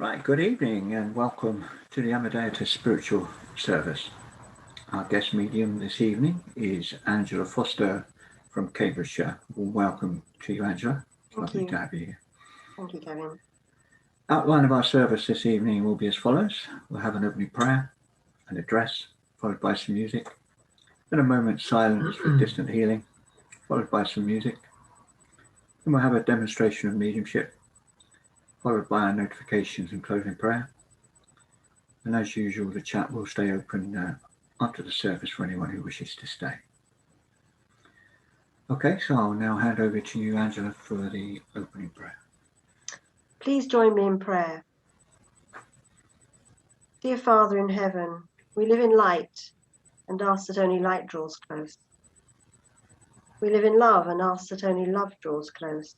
Right, good evening and welcome to the Amadeitist spiritual service. Our guest medium this evening is Angela Foster from Cambridgeshire. Welcome to you, Angela. It's lovely to have you here. Thank you, Kevin. Outline of our service this evening will be as follows. We'll have an opening prayer, an address, followed by some music, then a moment's silence for distant healing, followed by some music. Then we'll have a demonstration of mediumship, followed by our notifications and closing prayer. And as usual, the chat will stay open after the service for anyone who wishes to stay. Okay, so I'll now hand over to you, Angela, for the opening prayer. Please join me in prayer. Dear Father in heaven, we live in light and ask that only light draws close. We live in love and ask that only love draws close.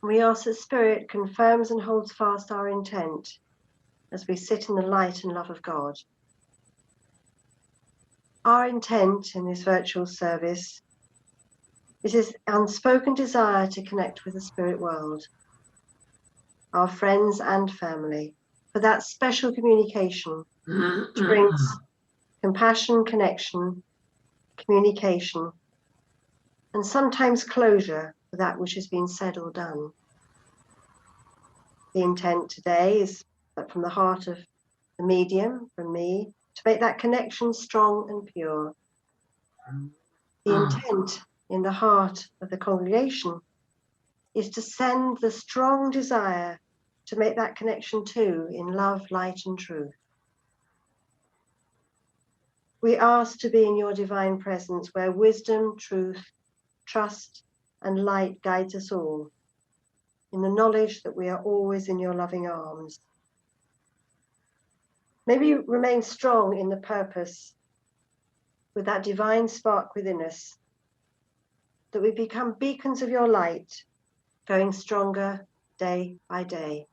We ask that Spirit confirms and holds fast our intent as we sit in the light and love of God. Our intent in this virtual service is His unspoken desire to connect with the spirit world, our friends and family, for that special communication which brings compassion, connection, communication, and sometimes closure for that which has been said or done. The intent today is that from the heart of the medium, from me, to make that connection strong and pure. The intent in the heart of the congregation is to send the strong desire to make that connection too in love, light, and truth. We ask to be in your divine presence where wisdom, truth, trust, and light guides us all, in the knowledge that we are always in your loving arms. May we remain strong in the purpose with that divine spark within us, that we become beacons of your light, going stronger day by day.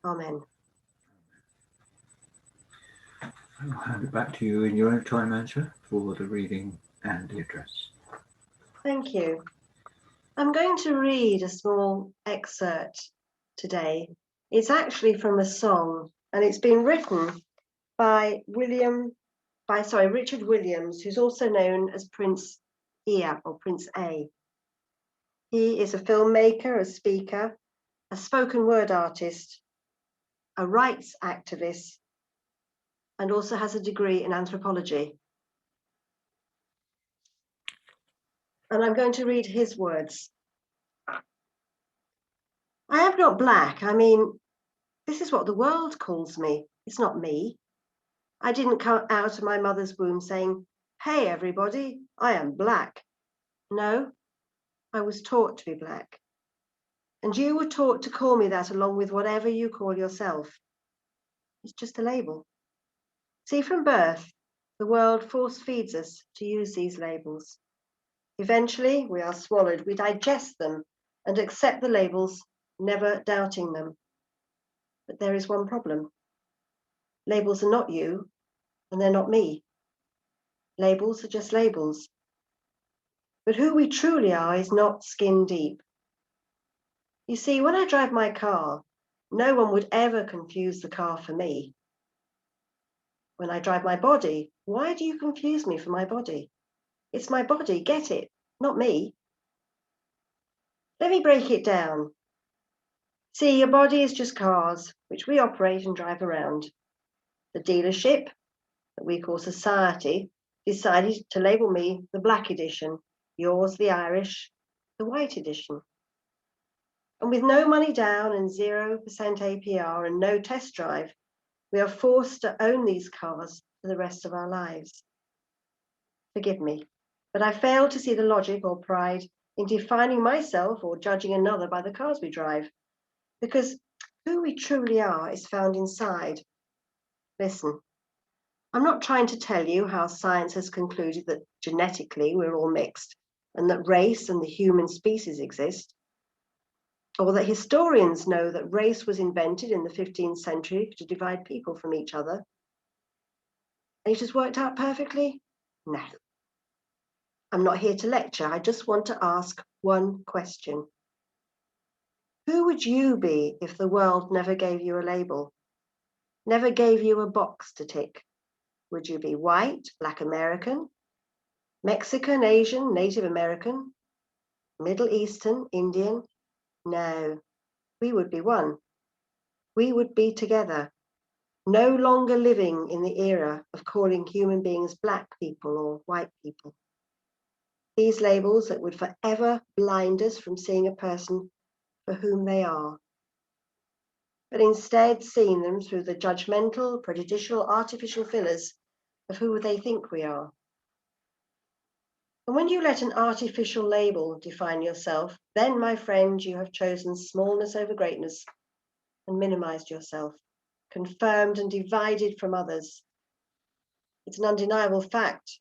Amen. I'll hand it back to you in your own time, Angela, for the reading and the address. Thank you. I'm going to read a small excerpt today. It's actually from a song, and it's been written by Richard Williams, who's also known as Prince Ea or Prince A. He is a filmmaker, a speaker, a spoken word artist, a rights activist, and also has a degree in anthropology. And I'm going to read his words. I am not black. I mean, this is what the world calls me. It's not me. I didn't come out of my mother's womb saying, hey, everybody, I am black. No, I was taught to be black. And you were taught to call me that along with whatever you call yourself. It's just a label. See, from birth, the world force feeds us to use these labels. Eventually, we are swallowed. We digest them and accept the labels, never doubting them. But there is one problem. Labels are not you, and they're not me. Labels are just labels. But who we truly are is not skin deep. You see, when I drive my car, no one would ever confuse the car for me. When I drive my body, why do you confuse me for my body? It's my body, get it, not me. Let me break it down. See, your body is just cars, which we operate and drive around. The dealership, that we call society, decided to label me the black edition, yours the Irish, the white edition. And with no money down and 0% APR and no test drive, we are forced to own these cars for the rest of our lives. Forgive me, but I fail to see the logic or pride in defining myself or judging another by the cars we drive, because who we truly are is found inside. Listen, I'm not trying to tell you how science has concluded that genetically we're all mixed and that race and the human species exist, or that historians know that race was invented in the 15th century to divide people from each other. And it has worked out perfectly? No. I'm not here to lecture. I just want to ask one question. Who would you be if the world never gave you a label, never gave you a box to tick? Would you be white, Black American, Mexican, Asian, Native American, Middle Eastern, Indian? No, we would be one. We would be together, no longer living in the era of calling human beings Black people or white people. These labels that would forever blind us from seeing a person for whom they are, but instead seeing them through the judgmental, prejudicial, artificial fillers of who they think we are. And when you let an artificial label define yourself, then, my friend, you have chosen smallness over greatness and minimized yourself, confirmed and divided from others. It's an undeniable fact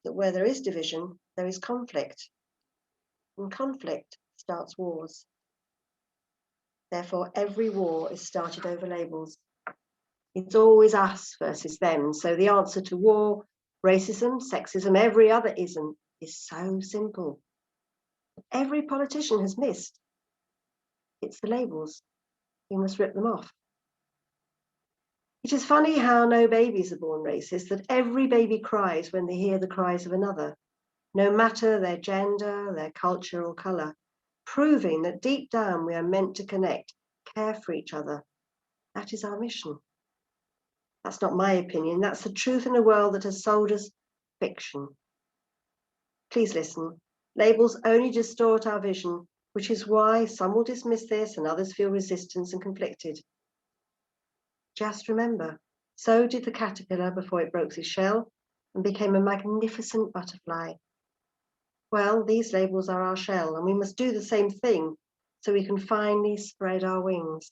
that where there is division, there is conflict. And conflict starts wars. Therefore, every war is started over labels. It's always us versus them. So the answer to war, racism, sexism, every other ism is so simple. Every politician has missed. It's the labels. You must rip them off. It is funny how no babies are born racist, that every baby cries when they hear the cries of another, no matter their gender, their culture or colour, proving that deep down we are meant to connect, care for each other. That is our mission. That's not my opinion. That's the truth in a world that has sold us fiction. Please listen. Labels only distort our vision, which is why some will dismiss this and others feel resistance and conflicted. Just remember, so did the caterpillar before it broke its shell and became a magnificent butterfly. Well, these labels are our shell, and we must do the same thing so we can finally spread our wings.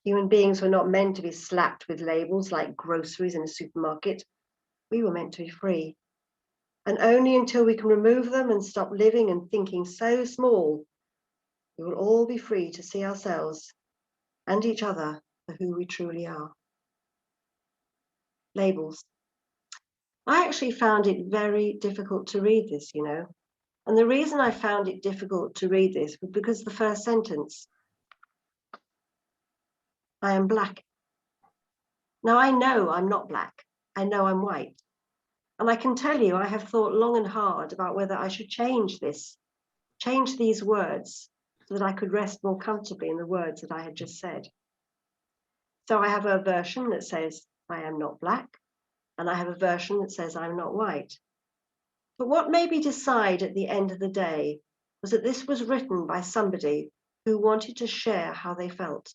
Human beings were not meant to be slapped with labels like groceries in a supermarket. We were meant to be free. And only until we can remove them and stop living and thinking so small, we will all be free to see ourselves and each other for who we truly are. Labels. I actually found it very difficult to read this, you know. And the reason I found it difficult to read this was because the first sentence, I am Black. Now I know I'm not Black. I know I'm white. And I can tell you, I have thought long and hard about whether I should change these words so that I could rest more comfortably in the words that I had just said. So I have a version that says, I am not Black, and I have a version that says, I'm not white. But what made me decide at the end of the day was that this was written by somebody who wanted to share how they felt,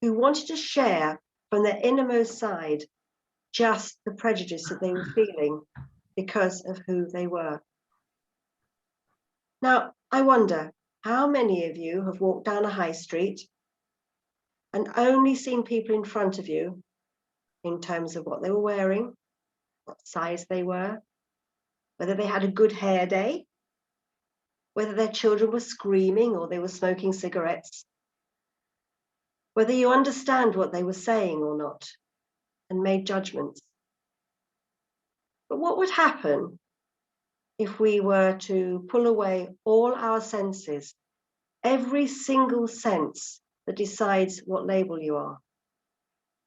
who wanted to share from their innermost side just the prejudice that they were feeling because of who they were. Now, I wonder how many of you have walked down a high street and only seen people in front of you in terms of what they were wearing, what size they were, whether they had a good hair day, whether their children were screaming or they were smoking cigarettes, whether you understand what they were saying or not, and made judgments. But what would happen if we were to pull away all our senses, every single sense that decides what label you are,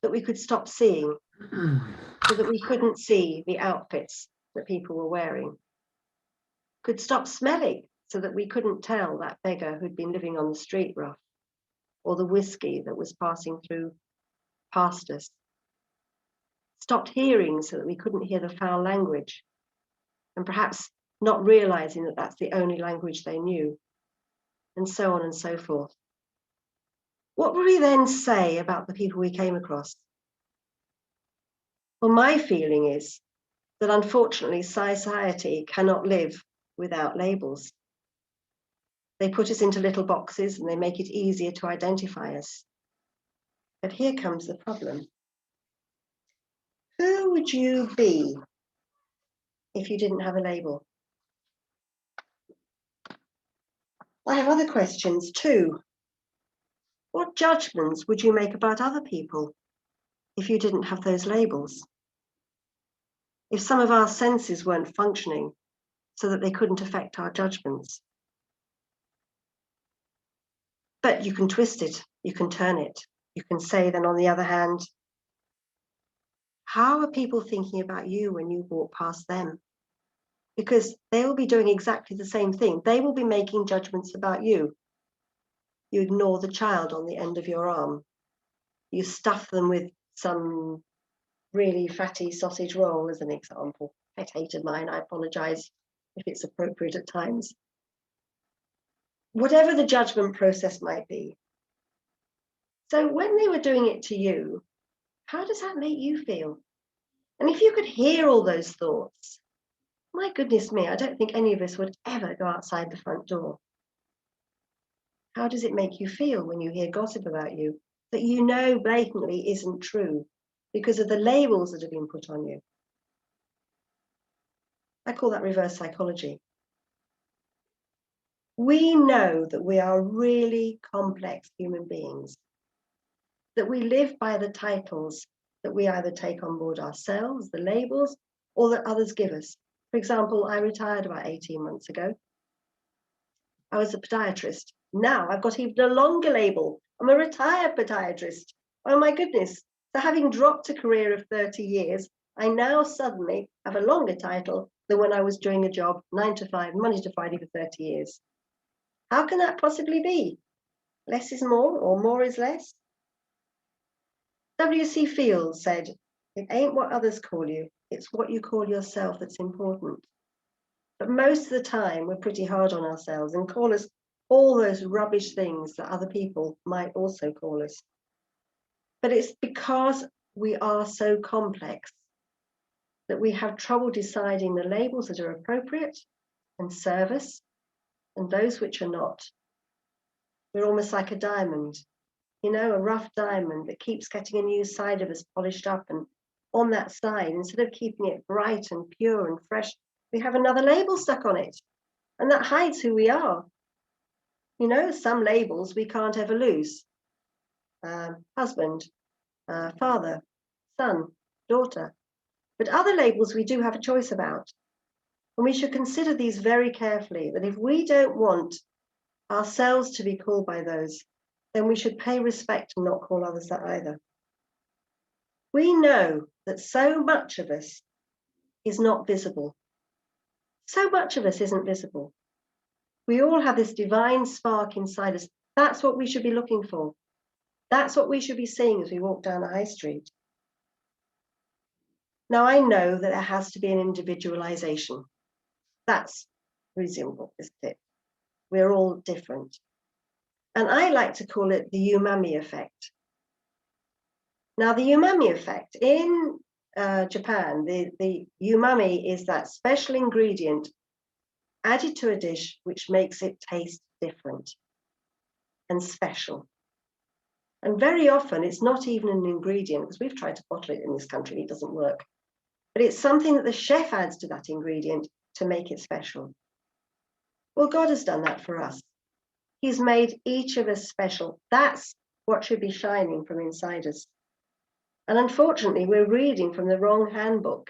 that we could stop seeing, so that we couldn't see the outfits that people were wearing, could stop smelling so that we couldn't tell that beggar who'd been living on the street rough, or the whiskey that was passing through past us, stopped hearing so that we couldn't hear the foul language, and perhaps not realizing that that's the only language they knew, and so on and so forth. What would we then say about the people we came across? Well, my feeling is that unfortunately society cannot live without labels. They put us into little boxes and they make it easier to identify us. But here comes the problem. Who would you be if you didn't have a label? I have other questions too. What judgments would you make about other people if you didn't have those labels? If some of our senses weren't functioning so that they couldn't affect our judgments? But you can twist it, you can turn it. You can say then on the other hand, how are people thinking about you when you walk past them? Because they will be doing exactly the same thing. They will be making judgments about you. You ignore the child on the end of your arm. You stuff them with some really fatty sausage roll, as an example. I'd hated mine. I apologize if it's appropriate at times. Whatever the judgment process might be. So when they were doing it to you, how does that make you feel? And if you could hear all those thoughts, my goodness me, I don't think any of us would ever go outside the front door. How does it make you feel when you hear gossip about you that you know blatantly isn't true because of the labels that have been put on you? I call that reverse psychology. We know that we are really complex human beings, that we live by the titles that we either take on board ourselves, the labels, or that others give us. For example, I retired about 18 months ago. I was a podiatrist. Now I've got even a longer label. I'm a retired podiatrist. Oh my goodness. So having dropped a career of 30 years, I now suddenly have a longer title than when I was doing a job 9 to 5, Monday to Friday for 30 years. How can that possibly be? Less is more or more is less? W.C. Fields said, it ain't what others call you, it's what you call yourself that's important. But most of the time, we're pretty hard on ourselves and call us all those rubbish things that other people might also call us. But it's because we are so complex that we have trouble deciding the labels that are appropriate and serve us and those which are not. We're almost like a diamond, you know, a rough diamond that keeps getting a new side of us polished up, and on that side, instead of keeping it bright and pure and fresh, we have another label stuck on it, and that hides who we are. You know, some labels we can't ever lose. Husband, father, son, daughter. But other labels we do have a choice about. And we should consider these very carefully, that if we don't want ourselves to be called by those, then we should pay respect and not call others that either. We know that so much of us is not visible. So much of us isn't visible. We all have this divine spark inside us. That's what we should be looking for. That's what we should be seeing as we walk down the high street. Now, I know that there has to be an individualization. That's reasonable, isn't it? We're all different. And I like to call it the umami effect. Now, the umami effect in Japan, the umami is that special ingredient added to a dish which makes it taste different and special. And very often it's not even an ingredient, because we've tried to bottle it in this country, it doesn't work. But it's something that the chef adds to that ingredient to make it special. Well, God has done that for us. He's made each of us special. That's what should be shining from inside us. And unfortunately, we're reading from the wrong handbook.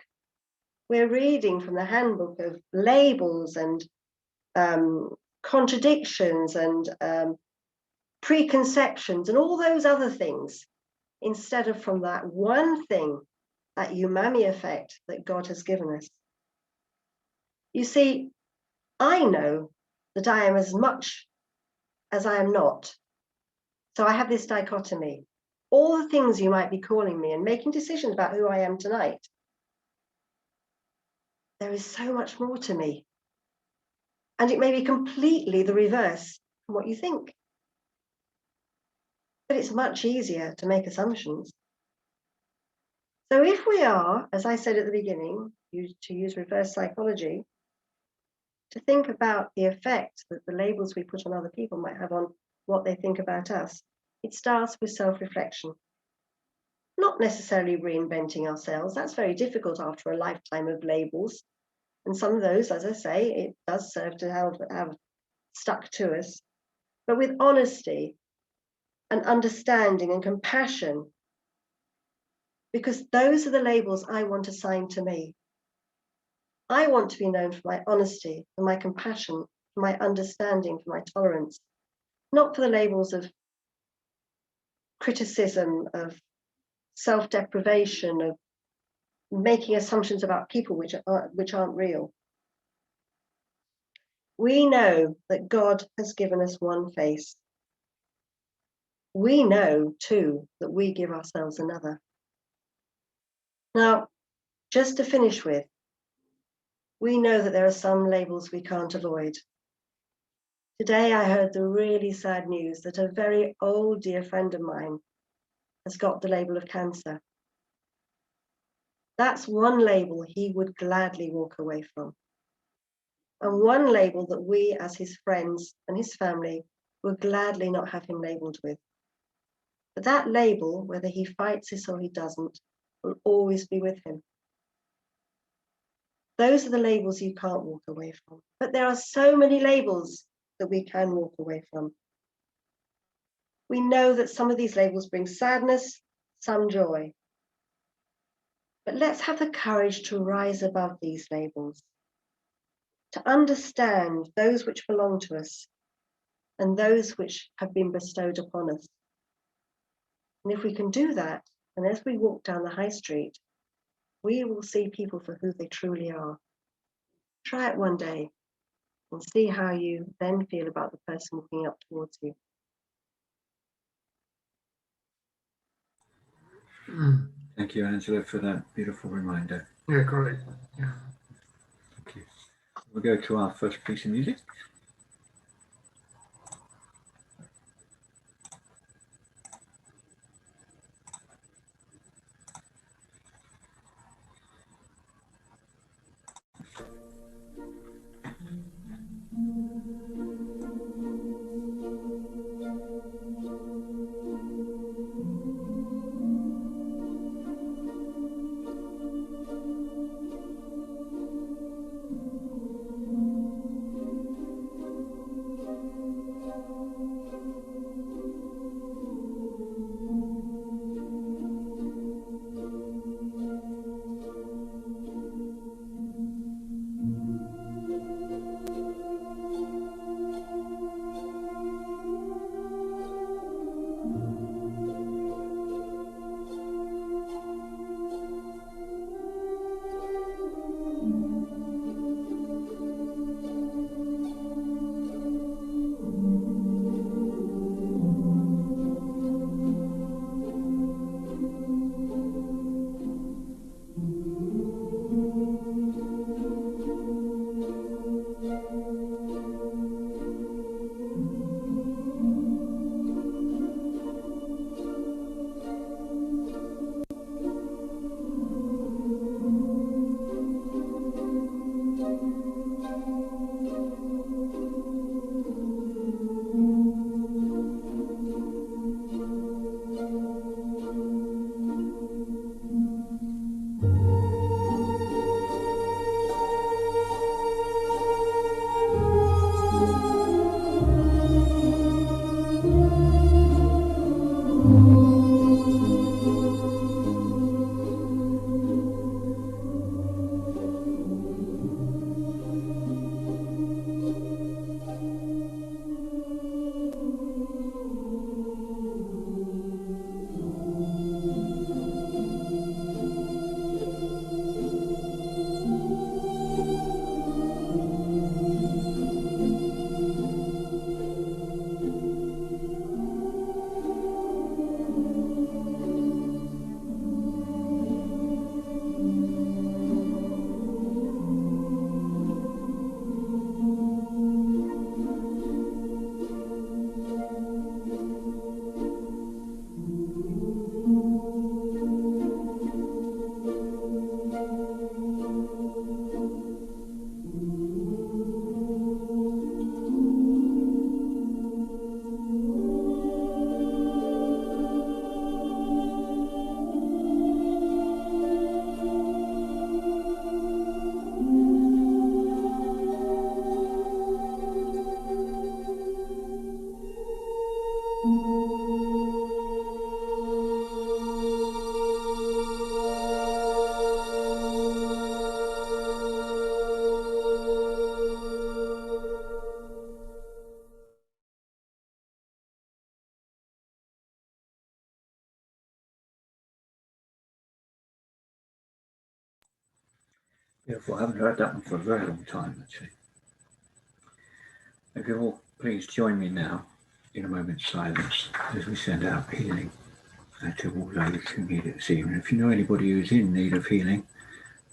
We're reading from the handbook of labels and contradictions and preconceptions and all those other things, instead of from that one thing, that umami effect that God has given us. You see, I know that I am as much as I am not. So I have this dichotomy. All the things you might be calling me and making decisions about who I am tonight, there is so much more to me. And it may be completely the reverse from what you think. But it's much easier to make assumptions. So if we are, as I said at the beginning, to use reverse psychology, to think about the effect that the labels we put on other people might have on what they think about us, it starts with self-reflection. Not necessarily reinventing ourselves. That's very difficult after a lifetime of labels. And some of those, as I say, it does serve to have stuck to us. But with honesty and understanding and compassion, because those are the labels I want assigned to me. I want to be known for my honesty, for my compassion, for my understanding, for my tolerance. not for the labels of criticism, of self-deprivation, of making assumptions about people which aren't real. We know that God has given us one face. We know too that we give ourselves another. Now, just to finish with, we know that there are some labels we can't avoid. Today I heard the really sad news that a very old dear friend of mine has got the label of cancer. That's one label he would gladly walk away from. And one label that we as his friends and his family will gladly not have him labelled with. But that label, whether he fights this or he doesn't, will always be with him. Those are the labels you can't walk away from. But there are so many labels that we can walk away from. We know that some of these labels bring sadness, some joy. But let's have the courage to rise above these labels, to understand those which belong to us and those which have been bestowed upon us. And if we can do that, and as we walk down the high street, we will see people for who they truly are. Try it one day and see how you then feel about the person walking up towards you. Thank you, Angela, for that beautiful reminder. Yeah, great. Yeah. Thank you. We'll go to our first piece of music. Beautiful. I haven't heard that one for a very long time, actually. If you all please join me now in a moment's silence as we send out healing to all those who need it this evening. If you know anybody who's in need of healing,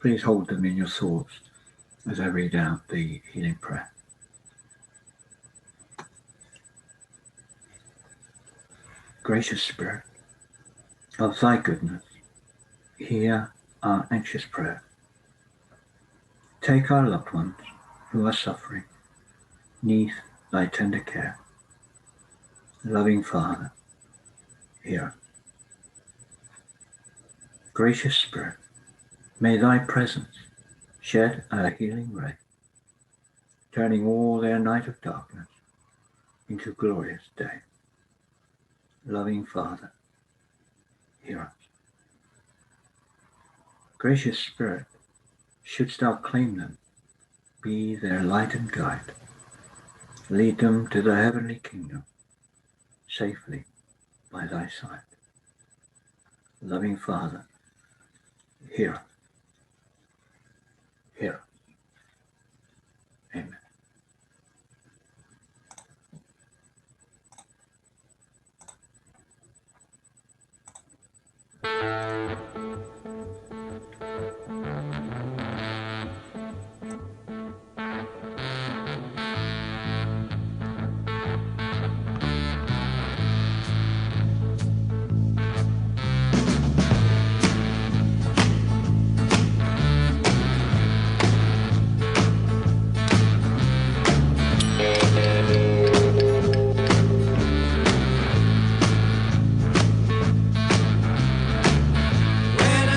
please hold them in your thoughts as I read out the healing prayer. Gracious Spirit, of thy goodness, hear our anxious prayer. Take our loved ones who are suffering, neath thy tender care. Loving Father, hear us. Gracious Spirit, may thy presence shed a healing ray, turning all their night of darkness into glorious day. Loving Father, hear us. Gracious Spirit, shouldst thou claim them, be their light and guide. Lead them to the heavenly kingdom, safely by thy side. Loving Father, hear us. Hear us. Amen. When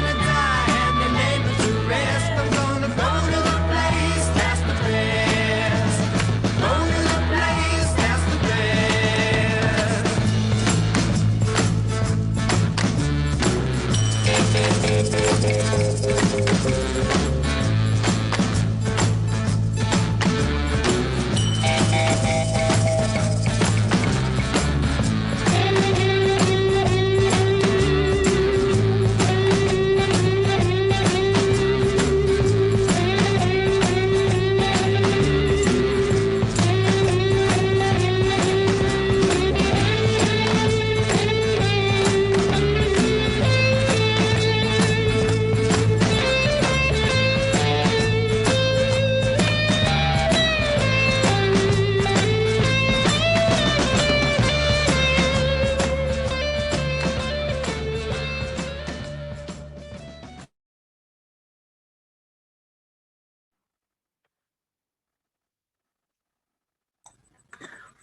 I die and the name is to rest, I'm gonna go to the place that's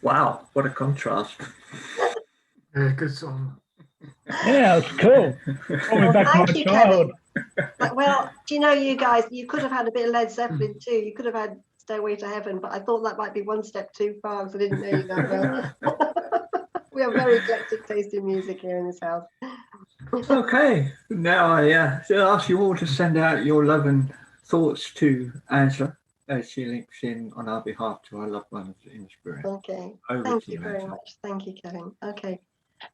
Wow, what a contrast. Yeah, good song. Yeah, it's cool. Brought me Well, back to my thank you, childhood. Kevin. Well, do you know, you guys, you could have had a bit of Led Zeppelin too. You could have had Stairway to Heaven, but I thought that might be one step too far because I didn't know you that well. We have very eclectic taste in music here in this house. Okay, now I ask you all to send out your love and thoughts to Angela as she links in on our behalf to our loved ones in the spirit. Okay, Over thank to you you, very Angela. much. Thank you, Kevin. Okay,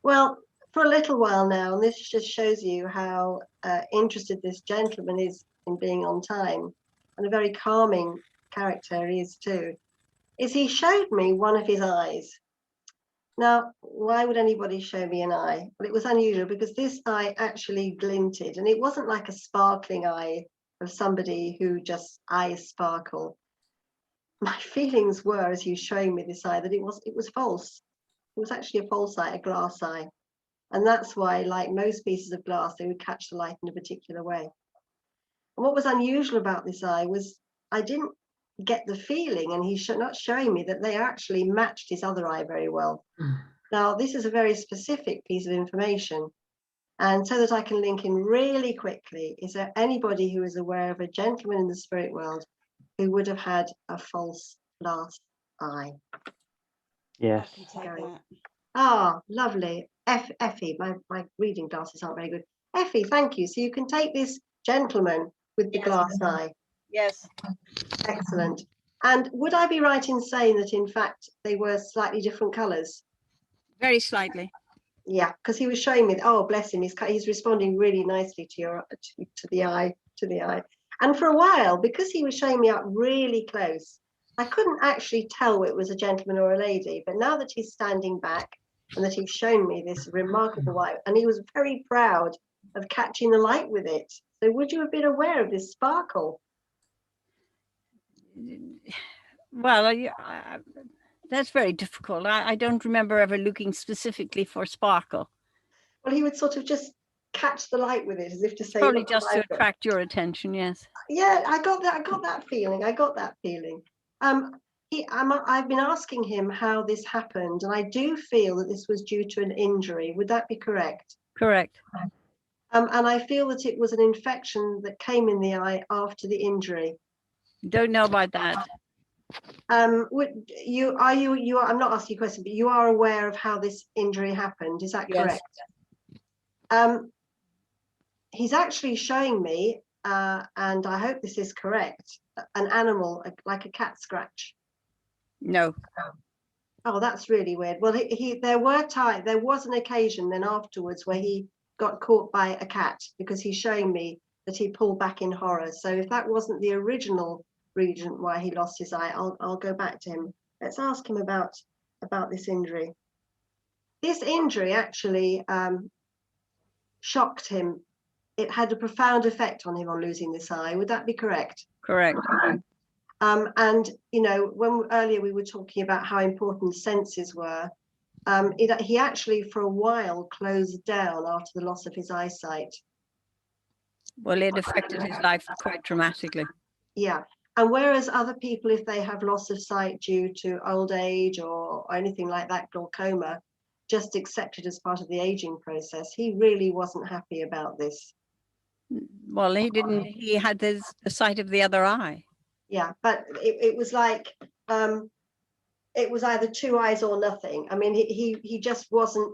well, for a little while now, and this just shows you how interested this gentleman is in being on time, and a very calming character he is too, is he showed me one of his eyes. Now, why would anybody show me an eye? Well, it was unusual because this eye actually glinted, and it wasn't like a sparkling eye of somebody who just eyes sparkle. My feelings were, as he was showing me this eye, that it was false. It was actually a false eye, a glass eye. And that's why, like most pieces of glass, they would catch the light in a particular way. And what was unusual about this eye was I didn't get the feeling, and he's not showing me, that they actually matched his other eye very well. Now, this is a very specific piece of information. And so that I can link in really quickly, is there anybody who is aware of a gentleman in the spirit world who would have had a false glass eye? Yes. Ah, lovely. Effie, my reading glasses aren't very good. Effie, thank you. So you can take this gentleman with the glass eye. Yes. Excellent. And would I be right in saying that, in fact, they were slightly different colours? Very slightly. Yeah, because he was showing me. Oh, bless him. He's responding really nicely to your to the eye. And for a while, because he was showing me up really close, I couldn't actually tell it was a gentleman or a lady. But now that he's standing back and that he's shown me this remarkable eye, and he was very proud of catching the light with it. So would you have been aware of this sparkle? Well, that's very difficult. I don't remember ever looking specifically for sparkle. Well, he would sort of just catch the light with it, as if to say, Probably "Look just what to I've got." attract your attention. Yes. Yeah, I got that feeling. I've been asking him how this happened, and I do feel that this was due to an injury. Would that be correct? Correct. And I feel that it was an infection that came in the eye after the injury. Don't know about that. I'm not asking you a question, but you are aware of how this injury happened. Is that Yes. correct? He's actually showing me, and I hope this is correct, an animal like a cat scratch. No. Oh, that's really weird. Well, there was an occasion then afterwards where he got caught by a cat, because he's showing me that he pulled back in horror. So if that wasn't the original reason why he lost his eye, I'll go back to him. Let's ask him about this injury. This injury actually shocked him. It had a profound effect on him on losing this eye. Would that be correct? Correct. And when earlier we were talking about how important senses were, he actually for a while closed down after the loss of his eyesight. Well, it affected his life quite dramatically. Yeah. And whereas other people, if they have loss of sight due to old age or anything like that, glaucoma, just accept it as part of the aging process, he really wasn't happy about this. Well, he had the sight of the other eye. Yeah, but it was like, it was either two eyes or nothing. I mean, he just wasn't,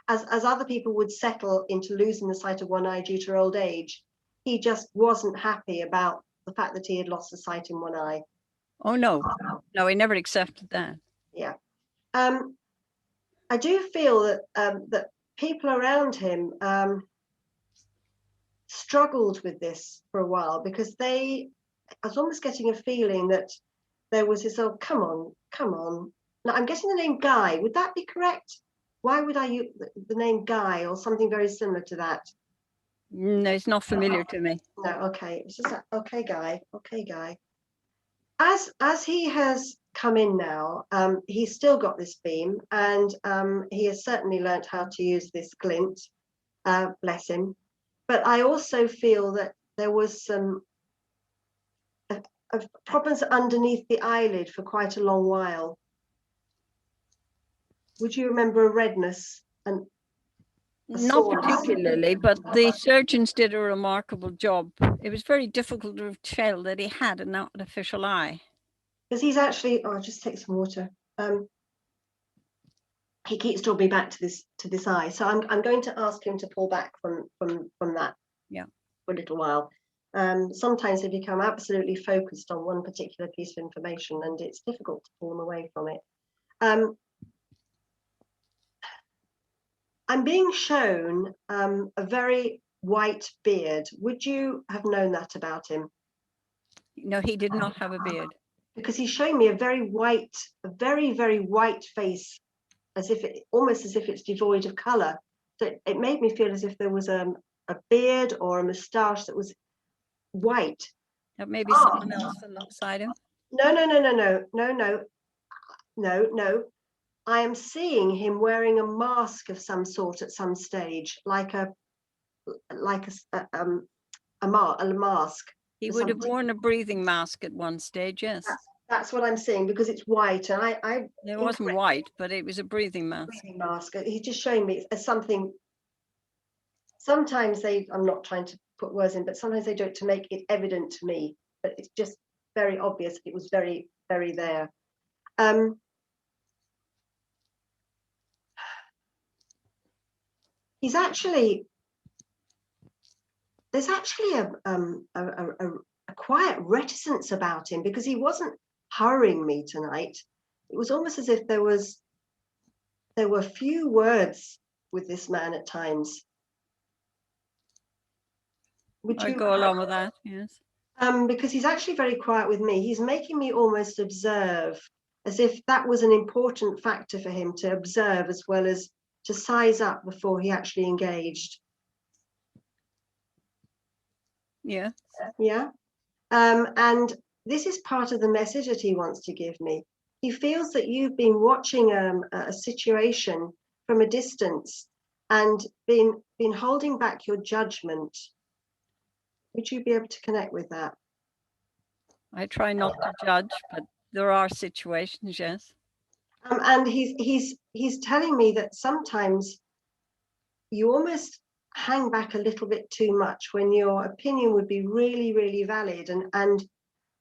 as other people would settle into losing the sight of one eye due to old age, he just wasn't happy about the fact that he had lost the sight in one eye. Oh, no. No, he never accepted that. Yeah. I do feel that that people around him struggled with this for a while, because I was almost getting a feeling that there was this, oh, come on. Now, I'm getting the name Guy. Would that be correct? Why would I use the name Guy or something very similar to that? No, it's not familiar to me. No, okay. It's just okay, Guy. Okay, Guy. As he has come in now, he's still got this beam, and he has certainly learnt how to use this glint. Bless him. But I also feel that there was some of problems underneath the eyelid for quite a long while. Would you remember a redness? And Not soreness? particularly, but the surgeons did a remarkable job. It was very difficult to tell that he had an artificial eye. Because he's actually, I'll just take some water. He keeps drawing me back to this eye. So I'm going to ask him to pull back from that for a little while. Sometimes they become absolutely focused on one particular piece of information and it's difficult to pull them away from it. I'm being shown a very white beard. Would you have known that about him? No, he did not have a beard. Because he's showing me a very, very white face, as if almost as if it's devoid of color. So it made me feel as if there was a beard or a moustache that was white. That maybe someone else alongside him. No. I am seeing him wearing a mask of some sort at some stage, like a mask. He would have worn a breathing mask at one stage, yes. That's what I'm seeing, because it's white, and It wasn't white, but it was a breathing mask. Breathing mask. He's just showing me as something. Sometimes I'm not trying to put words in, but sometimes they do it to make it evident to me. But it's just very obvious. It was very, very there. There's actually a quiet reticence about him, because he wasn't hurrying me tonight. It was almost as if there were few words with this man at times. Would you go along with that? Yes. Because he's actually very quiet with me. He's making me almost observe, as if that was an important factor for him to observe, as well as to size up before he actually engaged. Yeah. Yeah. And this is part of the message that he wants to give me. He feels that you've been watching a situation from a distance and been holding back your judgment. Would you be able to connect with that? I try not to judge, but there are situations, yes. And he's telling me that sometimes you almost hang back a little bit too much when your opinion would be really, really valid and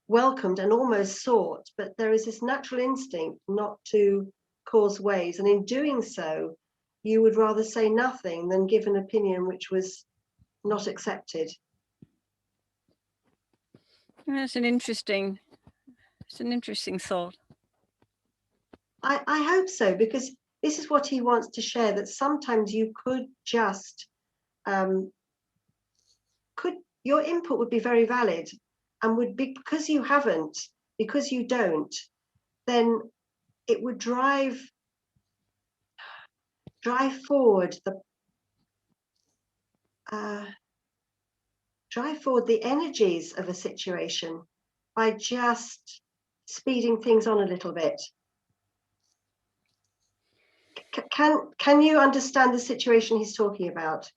welcomed and almost sought, but there is this natural instinct not to cause waves, and in doing so you would rather say nothing than give an opinion which was not accepted. It's an interesting thought. I hope so, because this is what he wants to share, that sometimes you could just your input would be very valid, and would be, because you haven't, because you don't, then it would drive forward the energies of a situation by just speeding things on a little bit. Can you understand the situation he's talking about?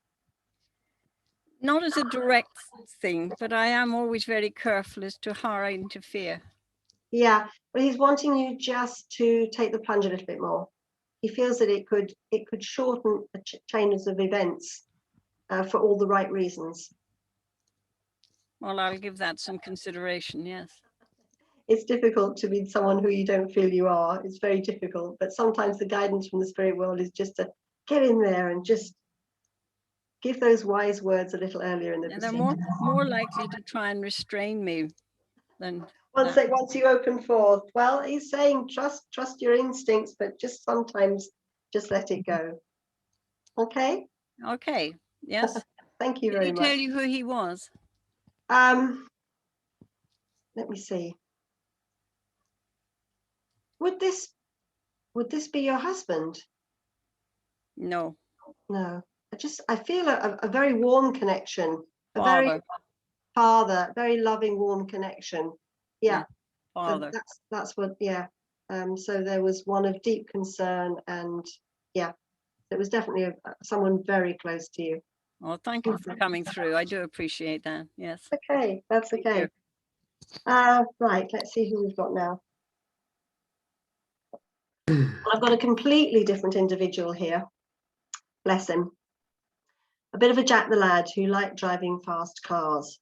Not as a direct thing, but I am always very careful as to how I interfere. Yeah, but he's wanting you just to take the plunge a little bit more. He feels that it could shorten the chains of events for all the right reasons. Well, I'll give that some consideration, yes. It's difficult to be someone who you don't feel you are. It's very difficult, but sometimes the guidance from the spirit world is just to get in there and just give those wise words a little earlier in the And they're more likely to try and restrain me than once you open forth. Well, he's saying trust your instincts, but just sometimes just let it go. Okay. Okay. Yes. Thank you very much. Did he tell you who he was? Let me see. Would this be your husband? No. No. I feel a very warm connection. Father. Very loving, warm connection. Yeah. Father. That's what, yeah. So there was one of deep concern, and yeah, it was definitely someone very close to you. Oh, thank you for coming through. I do appreciate that. Yes. Okay, that's okay. Right, let's see who we've got now. I've got a completely different individual here. Bless him. A bit of a Jack the Lad who liked driving fast cars.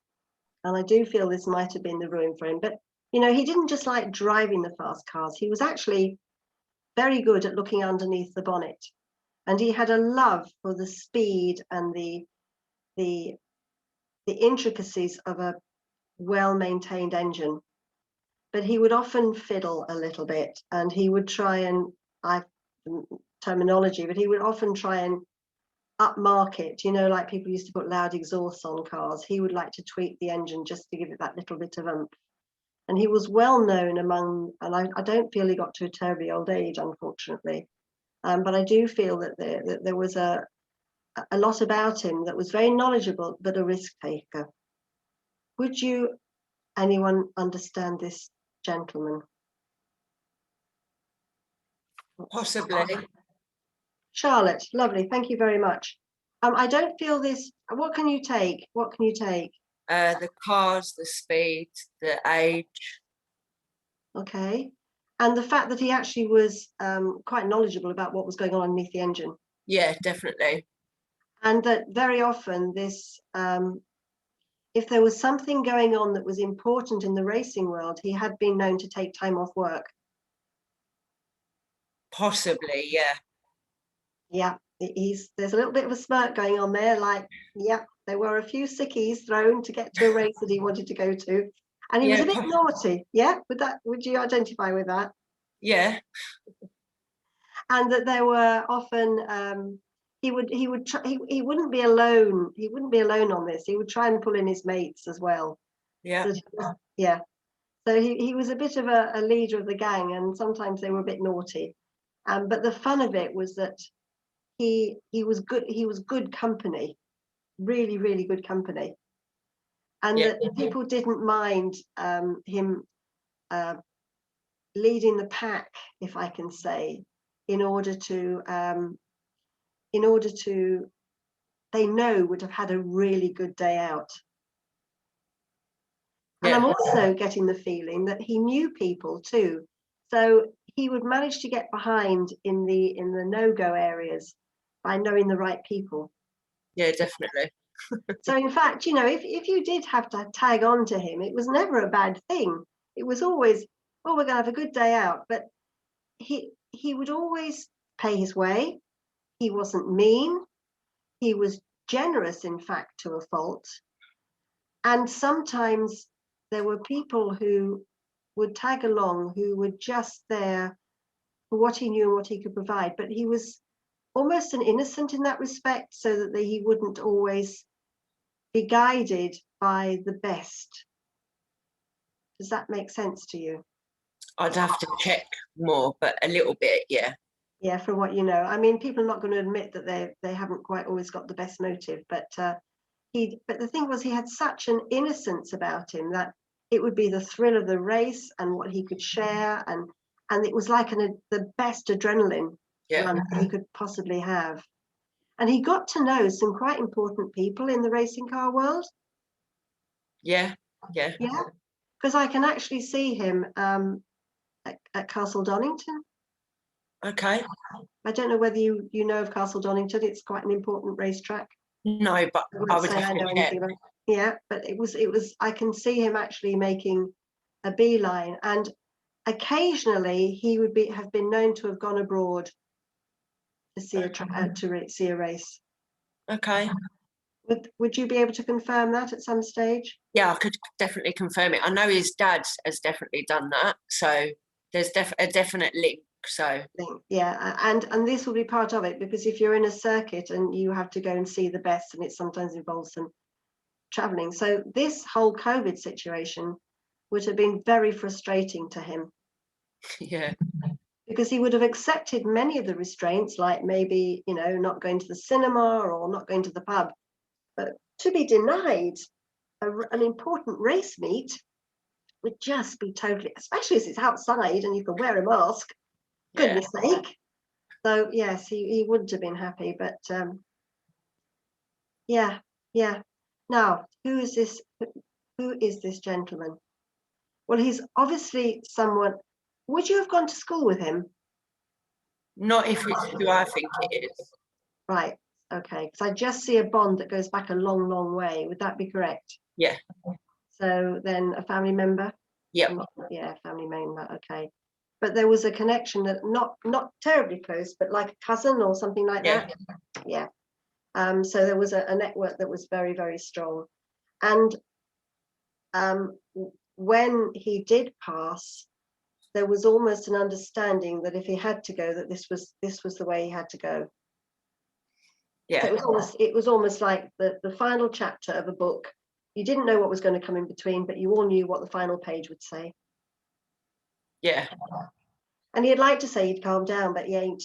And I do feel this might have been the ruin for him. But, you know, he didn't just like driving the fast cars. He was actually very good at looking underneath the bonnet. And he had a love for the speed and the intricacies of a well-maintained engine. But he would often fiddle a little bit, and he would try and, terminology, but he would often try and upmarket, you know, like people used to put loud exhausts on cars. He would like to tweak the engine just to give it that little bit of oomph. And he was well known among, and I don't feel he got to a terribly old age, unfortunately. But I do feel that there was a lot about him that was very knowledgeable, but a risk taker. Would anyone understand this gentleman? Possibly. Charlotte, lovely. Thank you very much. I don't feel this. What can you take? What can you take? The cars, the speed, the age. Okay. And the fact that he actually was quite knowledgeable about what was going on underneath the engine. Yeah, definitely. And that very often this, if there was something going on that was important in the racing world, he had been known to take time off work. Possibly, yeah. Yeah, there's a little bit of a smirk going on there, like, yeah, there were a few sickies thrown to get to a race that he wanted to go to. And he was a bit naughty. Yeah, would you identify with that? Yeah. And that there were often he wouldn't be alone. He wouldn't be alone on this. He would try and pull in his mates as well. Yeah. Yeah. So he was a bit of a leader of the gang, and sometimes they were a bit naughty. But the fun of it was that he was good. He was good company, really, really good company, and that people didn't mind him leading the pack, if I can say, in order to they know would have had a really good day out. And I'm also getting the feeling that he knew people too, so he would manage to get behind in the no-go areas by knowing the right people. Yeah, definitely. So in fact, you know, if you did have to tag on to him, it was never a bad thing. It was always, oh, we're gonna have a good day out. But he would always pay his way. He wasn't mean. He was generous, in fact, to a fault. And sometimes there were people who would tag along who were just there for what he knew and what he could provide. But he was almost an innocent in that respect, so that he wouldn't always be guided by the best. Does that make sense to you? I'd have to check more, but a little bit, yeah. Yeah, from what you know. I mean, people are not going to admit that they haven't quite always got the best motive, but but the thing was, he had such an innocence about him that it would be the thrill of the race and what he could share, and it was like the best adrenaline run that he could possibly have. And he got to know some quite important people in the racing car world. Yeah. Yeah, because I can actually see him at Castle Donington. Okay. I don't know whether you know of Castle Donington. It's quite an important racetrack. No, but I would say I know have to anything about it. Yeah, but it was I can see him actually making a beeline, and occasionally he would have been known to have gone abroad to see see a race. Okay. Would you be able to confirm that at some stage? Yeah, I could definitely confirm it. I know his dad has definitely done that, so there's a definite link. So yeah, and this will be part of it, because if you're in a circuit and you have to go and see the best, and it sometimes involves some traveling. So this whole COVID situation would have been very frustrating to him. Yeah. Because he would have accepted many of the restraints, like maybe, you know, not going to the cinema or not going to the pub, but to be denied an important race meet would just be totally, especially as it's outside and you can wear a mask. Goodness sake. So yes, he wouldn't have been happy, but yeah. Now, who is this gentleman? Well, he's obviously someone. Would you have gone to school with him? Not if it's who I think it is. Right. Okay. Because I just see a bond that goes back a long, long way. Would that be correct? Yeah. So then a family member? Yep. Yeah, family member. Okay. But there was a connection that not terribly close, but like a cousin or something like Yeah. that. Yeah. So there was a network that was very, very strong. And when he did pass, there was almost an understanding that if he had to go, that this was the way he had to go. Yeah. So it was almost like the final chapter of a book. You didn't know what was going to come in between, but you all knew what the final page would say. Yeah. And he'd like to say he'd calmed down, but he ain't.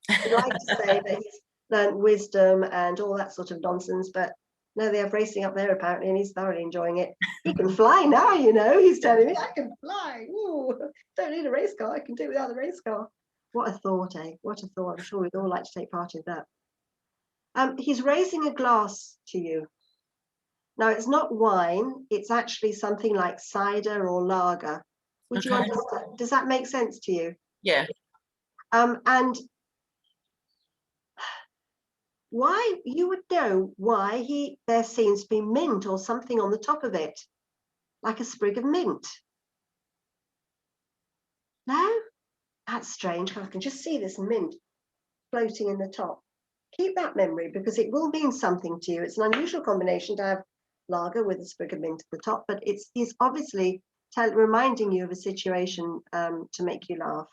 He'd like to say that he's learned wisdom and all that sort of nonsense, but no, they have racing up there apparently, and he's thoroughly enjoying it. He can fly now, you know. He's telling me, I can fly. Ooh, don't need a race car. I can do it without the race car. What a thought, eh? What a thought. I'm sure we'd all like to take part in that. He's raising a glass to you. Now, it's not wine. It's actually something like cider or lager. Would you Okay. understand? Does that make sense to you? Yeah. And why, you would know why there seems to be mint or something on the top of it, like a sprig of mint. No? That's strange. I can just see this mint floating in the top. Keep that memory because it will mean something to you. It's an unusual combination to have lager with a sprig of mint at the top, but he's obviously reminding you of a situation to make you laugh,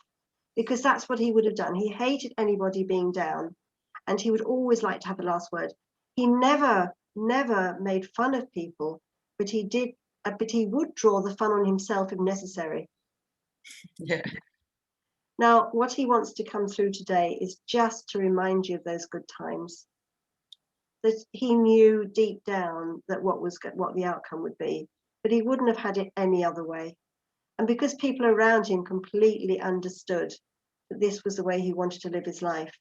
because that's what he would have done. He hated anybody being down, and he would always like to have the last word. He never made fun of people, but he would draw the fun on himself if necessary. Yeah. Now, what he wants to come through today is just to remind you of those good times, that he knew deep down that what the outcome would be, but he wouldn't have had it any other way. And because people around him completely understood that this was the way he wanted to live his life,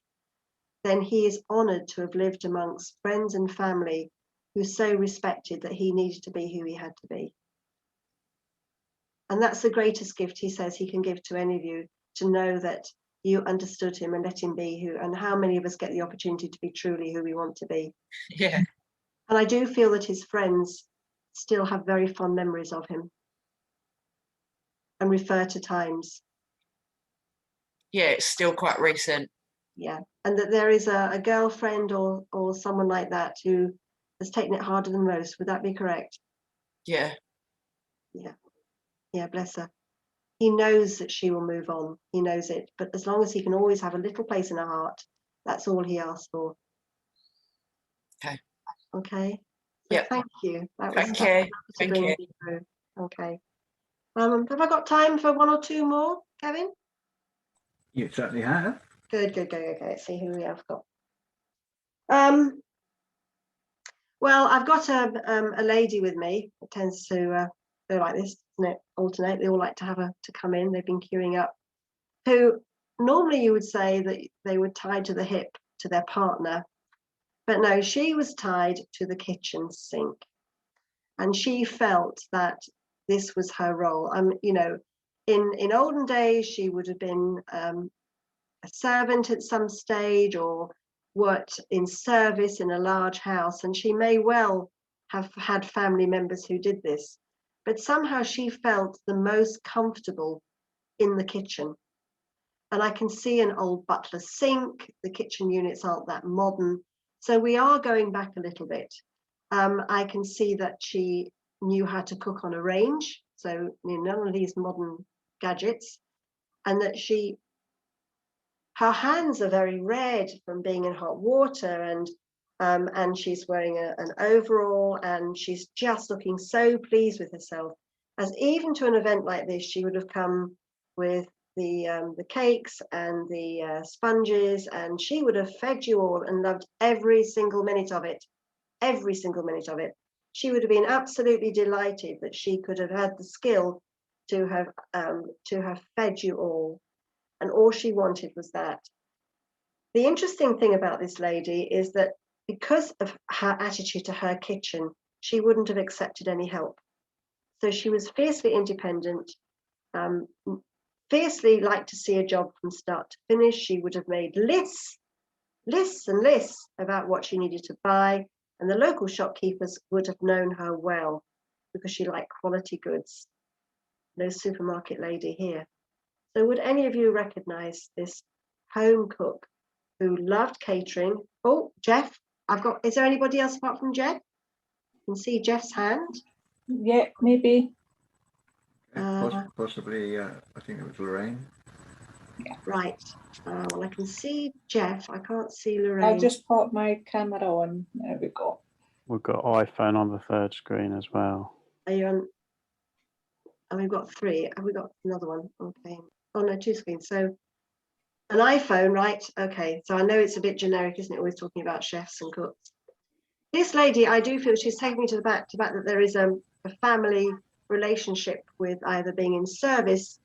then he is honored to have lived amongst friends and family who so respected that he needed to be who he had to be. And that's the greatest gift he says he can give to any of you, to know that you understood him and let him be who, and how many of us get the opportunity to be truly who we want to be. Yeah. And I do feel that his friends still have very fond memories of him and refer to times. Yeah, it's still quite recent. Yeah. And that there is a girlfriend or someone like that who has taken it harder than most. Would that be correct? Yeah. Yeah. Yeah, bless her. He knows that she will move on. He knows it. But as long as he can always have a little place in her heart, that's all he asks for. Okay. Okay. So Yep. thank you. That was Thank you. to Thank bring you. you through. Okay. Have I got time for one or two more, Kevin? You certainly have. Good. Okay, let's see who we have got. Well, I've got a lady with me that tends to go like this, doesn't it? Alternate. They all like to have to come in. They've been queuing up. Who normally you would say that they were tied to the hip to their partner, but no, she was tied to the kitchen sink, and she felt that this was her role. You know, in olden days, she would have been a servant at some stage or worked in service in a large house, and she may well have had family members who did this, but somehow she felt the most comfortable in the kitchen. And I can see an old butler sink. The kitchen units aren't that modern, so we are going back a little bit. I can see that she knew how to cook on a range, so none of these modern gadgets, and that her hands are very red from being in hot water, and she's wearing an overall, and she's just looking so pleased with herself, as even to an event like this she would have come with the cakes and the sponges, and she would have fed you all and loved every single minute of it. She would have been absolutely delighted that she could have had the skill to have fed you all, and all she wanted was that. The interesting thing about this lady is that because of her attitude to her kitchen, she wouldn't have accepted any help. So she was fiercely independent, fiercely liked to see a job from start to finish. She would have made lists and lists about what she needed to buy, and the local shopkeepers would have known her well because she liked quality goods. No supermarket lady here. So would any of you recognize this home cook who loved catering? Oh, Jeff, is there anybody else apart from Jeff? You can see Jeff's hand. Yeah, maybe. Possibly, I think it was Lorraine. Right. Well, I can see Jeff. I can't see Lorraine. I'll just pop my camera on. There we go. We've got iPhone on the third screen as well. Are you on? And we've got 3. Have we got another one? Okay. Oh no, 2 screens. So an iPhone, right? Okay. So I know it's a bit generic, isn't it? Always talking about chefs and cooks. This lady, I do feel she's taking me to the fact that there is a family relationship with either being in service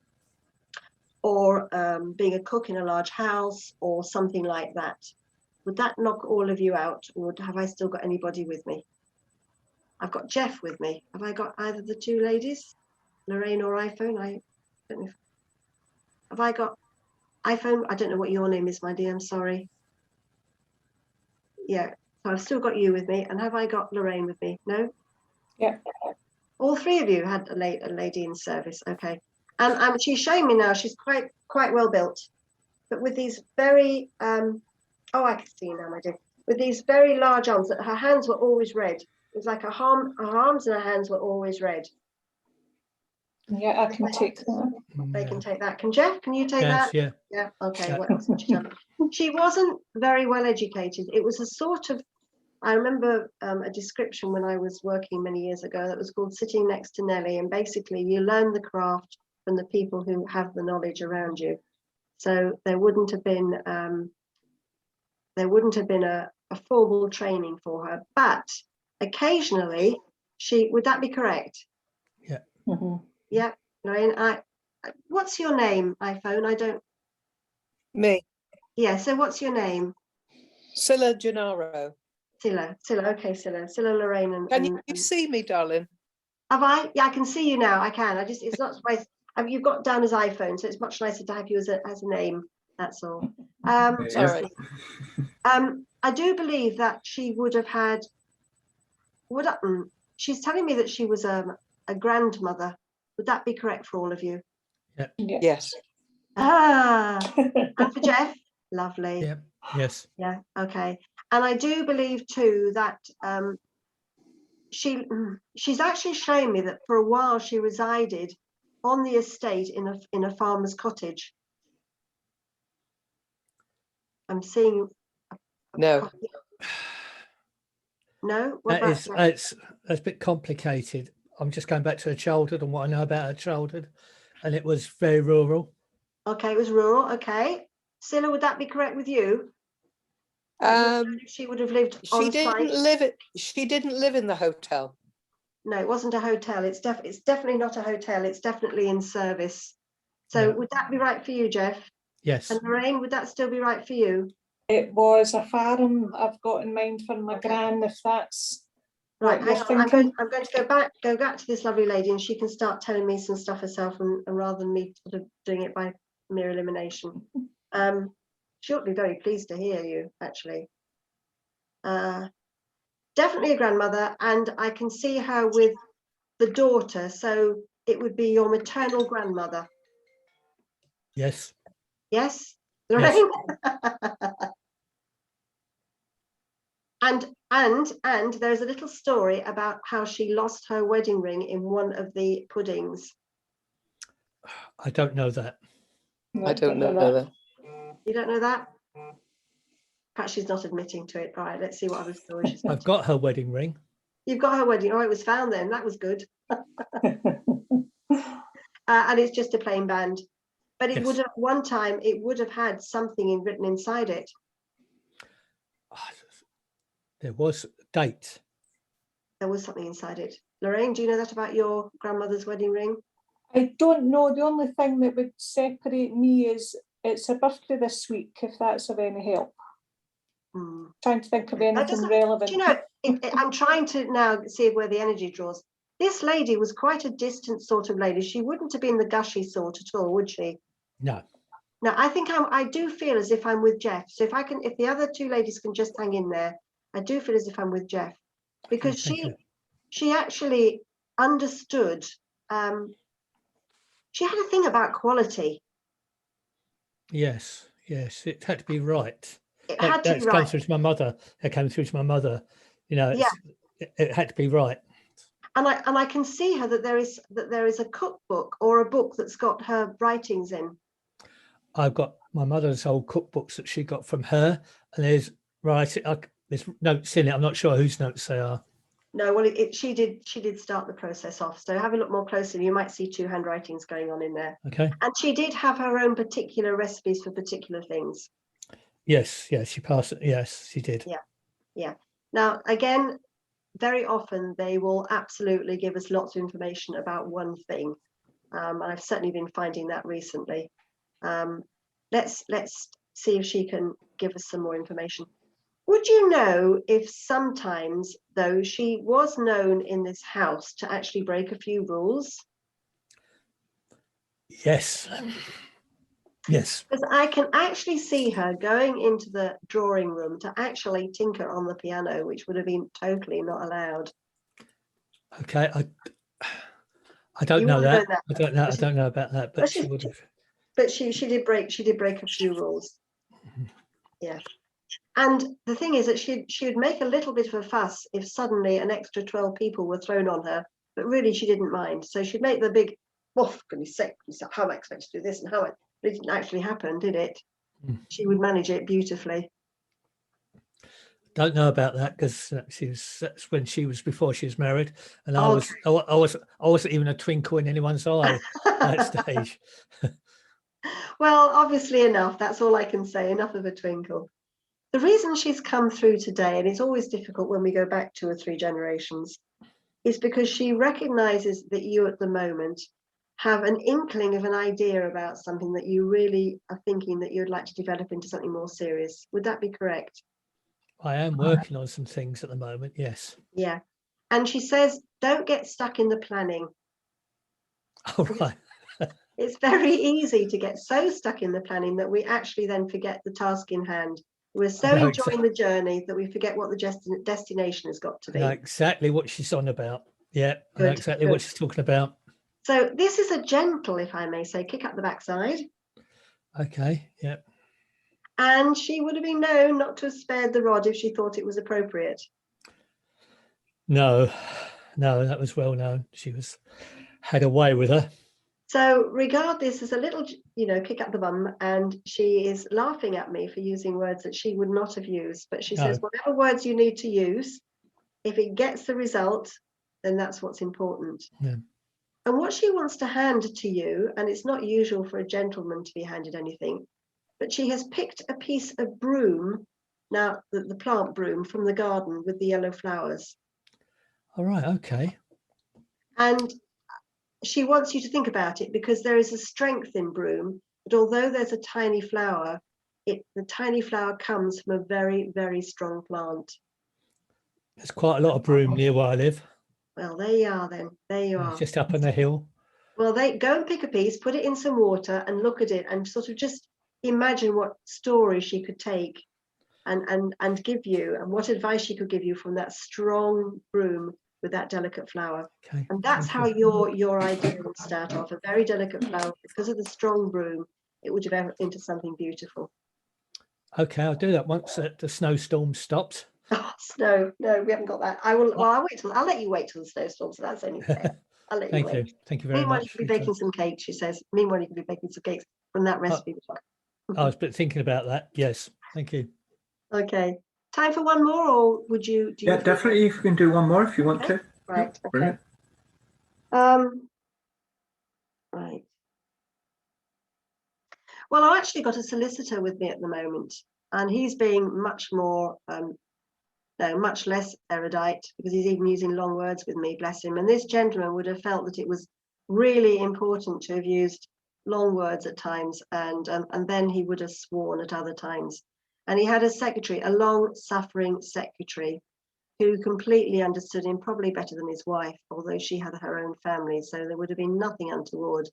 or being a cook in a large house or something like that. Would that knock all of you out, or have I still got anybody with me? I've got Jeff with me. Have I got either the 2 ladies, Lorraine or iPhone? I don't know. Have I got iPhone? I don't know what your name is, my dear. I'm sorry. Yeah, so I've still got you with me. And have I got Lorraine with me? No? Yeah. All 3 of you had a lady in service. Okay. And she's showing me now. She's quite well built, but with these very oh, I can see now, my dear. With these very large arms, that her hands were always red. It was like her arms and her hands were always red. Yeah, I can take that. They can take that. Can Jeff? Can you take that? Yeah. Yeah. Okay. Yeah. What else did she tell me? She wasn't very well educated. It was a sort of, I remember a description when I was working many years ago that was called sitting next to Nelly, and basically you learn the craft from the people who have the knowledge around you. So there wouldn't have been a formal training for her, but occasionally would that be correct? Yeah. Mhm. Yeah. Lorraine, what's your name, iPhone? I don't. Me, Yeah. So what's your name? Scylla Gennaro. Scylla. Okay, Scylla. Lorraine and. Can you see me, darling? Have I? Yeah, I can see you now. I can. It's not nice. You've got down as iPhone, so it's much nicer to have you as a name. That's all. Sorry. I do believe that she would have had. She's telling me that she was a grandmother. Would that be correct for all of you? Yeah. Yes. And for Jeff, lovely. Yeah. Yes. Yeah. Okay. And I do believe too that she's actually showing me that for a while she resided on the estate in a farmer's cottage. I'm seeing. No. No. It's a bit complicated. I'm just going back to her childhood and what I know about her childhood, and it was very rural. Okay, it was rural. Okay, Scylla, would that be correct with you? She would have lived on site. She didn't live in the hotel. No, it wasn't a hotel. It's definitely not a hotel. It's definitely in service. So Yeah. would that be right for you, Jeff? Yes. And Lorraine, would that still be right for you? It was a farm I've got in mind for my gran, if that's Right, what you're hang on. thinking. I'm going to go back to this lovely lady, and she can start telling me some stuff herself, and rather than me sort of doing it by mere elimination. She'll be very pleased to hear you, actually. Definitely a grandmother, and I can see her with the daughter, so it would be your maternal grandmother. Yes. Yes, Lorraine? And there's a little story about how she lost her wedding ring in one of the puddings. I don't know that. I don't know that. You don't know that? Perhaps she's not admitting to it. All right, let's see what other story she's got. I've got her wedding ring. You've got her wedding. Oh, it was found then. That was good. And it's just a plain band. But it would have, one time, it would have had something written inside it. There was a date. There was something inside it. Lorraine, do you know that about your grandmother's wedding ring? I don't know. The only thing that would separate me is it's her birthday this week, if that's of any help. Trying to think of anything relevant. Do you know, I'm trying to now see where the energy draws. This lady was quite a distant sort of lady. She wouldn't have been the gushy sort at all, would she? No. No, I think I do feel as if I'm with Jeff. So if the other two ladies can just hang in there, I do feel as if I'm with Jeff, because she actually understood. She had a thing about quality. Yes, it had to be right. It had to be come right. through to my mother. It came through to my mother. You know, it had to be right. And I can see her that there is a cookbook or a book that's got her writings in. I've got my mother's old cookbooks that she got from her, and there's notes in it. I'm not sure whose notes they are. No, well, she did start the process off. So have a look more closely. You might see two handwritings going on in there. Okay. And she did have her own particular recipes for particular things. Yes, she passed it. Yes, she did. Yeah. Now, again, very often they will absolutely give us lots of information about one thing. And I've certainly been finding that recently. Let's see if she can give us some more information. Would you know if sometimes, though, she was known in this house to actually break a few rules? Yes. Yes. Because I can actually see her going into the drawing room to actually tinker on the piano, which would have been totally not allowed. Okay, I don't know that. I don't know. I don't know about that, but she would have. But she did break a few rules. Yeah. And the thing is that she would make a little bit of a fuss if suddenly an extra 12 people were thrown on her, but really she didn't mind. So she'd make the big, oh, for goodness sake, how am I expected to do this, and how it didn't actually happen, did it? She would manage it beautifully. Don't know about that, because that's when before she was married, and I wasn't even a twinkle in anyone's eye at that stage. Well, obviously enough. That's all I can say. Enough of a twinkle. The reason she's come through today, and it's always difficult when we go back 2 or 3 generations, is because she recognizes that you at the moment have an inkling of an idea about something that you really are thinking that you'd like to develop into something more serious. Would that be correct? I am working on some things at the moment, yes. Yeah. And she says, don't get stuck in the planning. All right. It's very easy to get so stuck in the planning that we actually then forget the task in hand. We're so enjoying the journey that we forget what the destination has got to be. I know exactly what she's on about. Yeah, I know exactly what she's talking about. So this is a gentle, if I may say, kick up the backside. Okay, yeah. And she would have been known not to have spared the rod if she thought it was appropriate. No, that was well known. She had a way with her. So regard this as a little, kick up the bum, and she is laughing at me for using words that she would not have used. But she says, whatever words you need to use, if it gets the result, then that's what's important. Yeah. And what she wants to hand to you, and it's not usual for a gentleman to be handed anything, but she has picked a piece of broom, now the plant broom from the garden with the yellow flowers. All right, okay. And she wants you to think about it, because there is a strength in broom, but although there's a tiny flower, the tiny flower comes from a very, very strong plant. There's quite a lot of broom near where I live. Well, there you are then. There you are. Just up on the hill. Well, go and pick a piece, put it in some water and look at it, and sort of just imagine what story she could take and give you, and what advice she could give you from that strong broom with that delicate flower. Okay. And that's how your idea will start off, a very delicate flower. Because of the strong broom, it would develop into something beautiful. Okay, I'll do that once the snowstorm stops. Oh, snow! No, we haven't got that. I'll let you wait till the snowstorm. So that's only fair. I'll let you wait. Thank you very Meanwhile, much. you could be baking some cakes. She says. Meanwhile, you could be baking some cakes from that recipe. I was thinking about that. Yes, thank you. Okay. Time for one more, or would you? Yeah, definitely. You can do one more if you want to. Right. Yeah, okay. Right. Well, I've actually got a solicitor with me at the moment, and he's being much more, much less erudite, because he's even using long words with me, bless him. And this gentleman would have felt that it was really important to have used long words at times, and then he would have sworn at other times. And he had a secretary, a long-suffering secretary, who completely understood him, probably better than his wife, although she had her own family, so there would have been nothing untoward.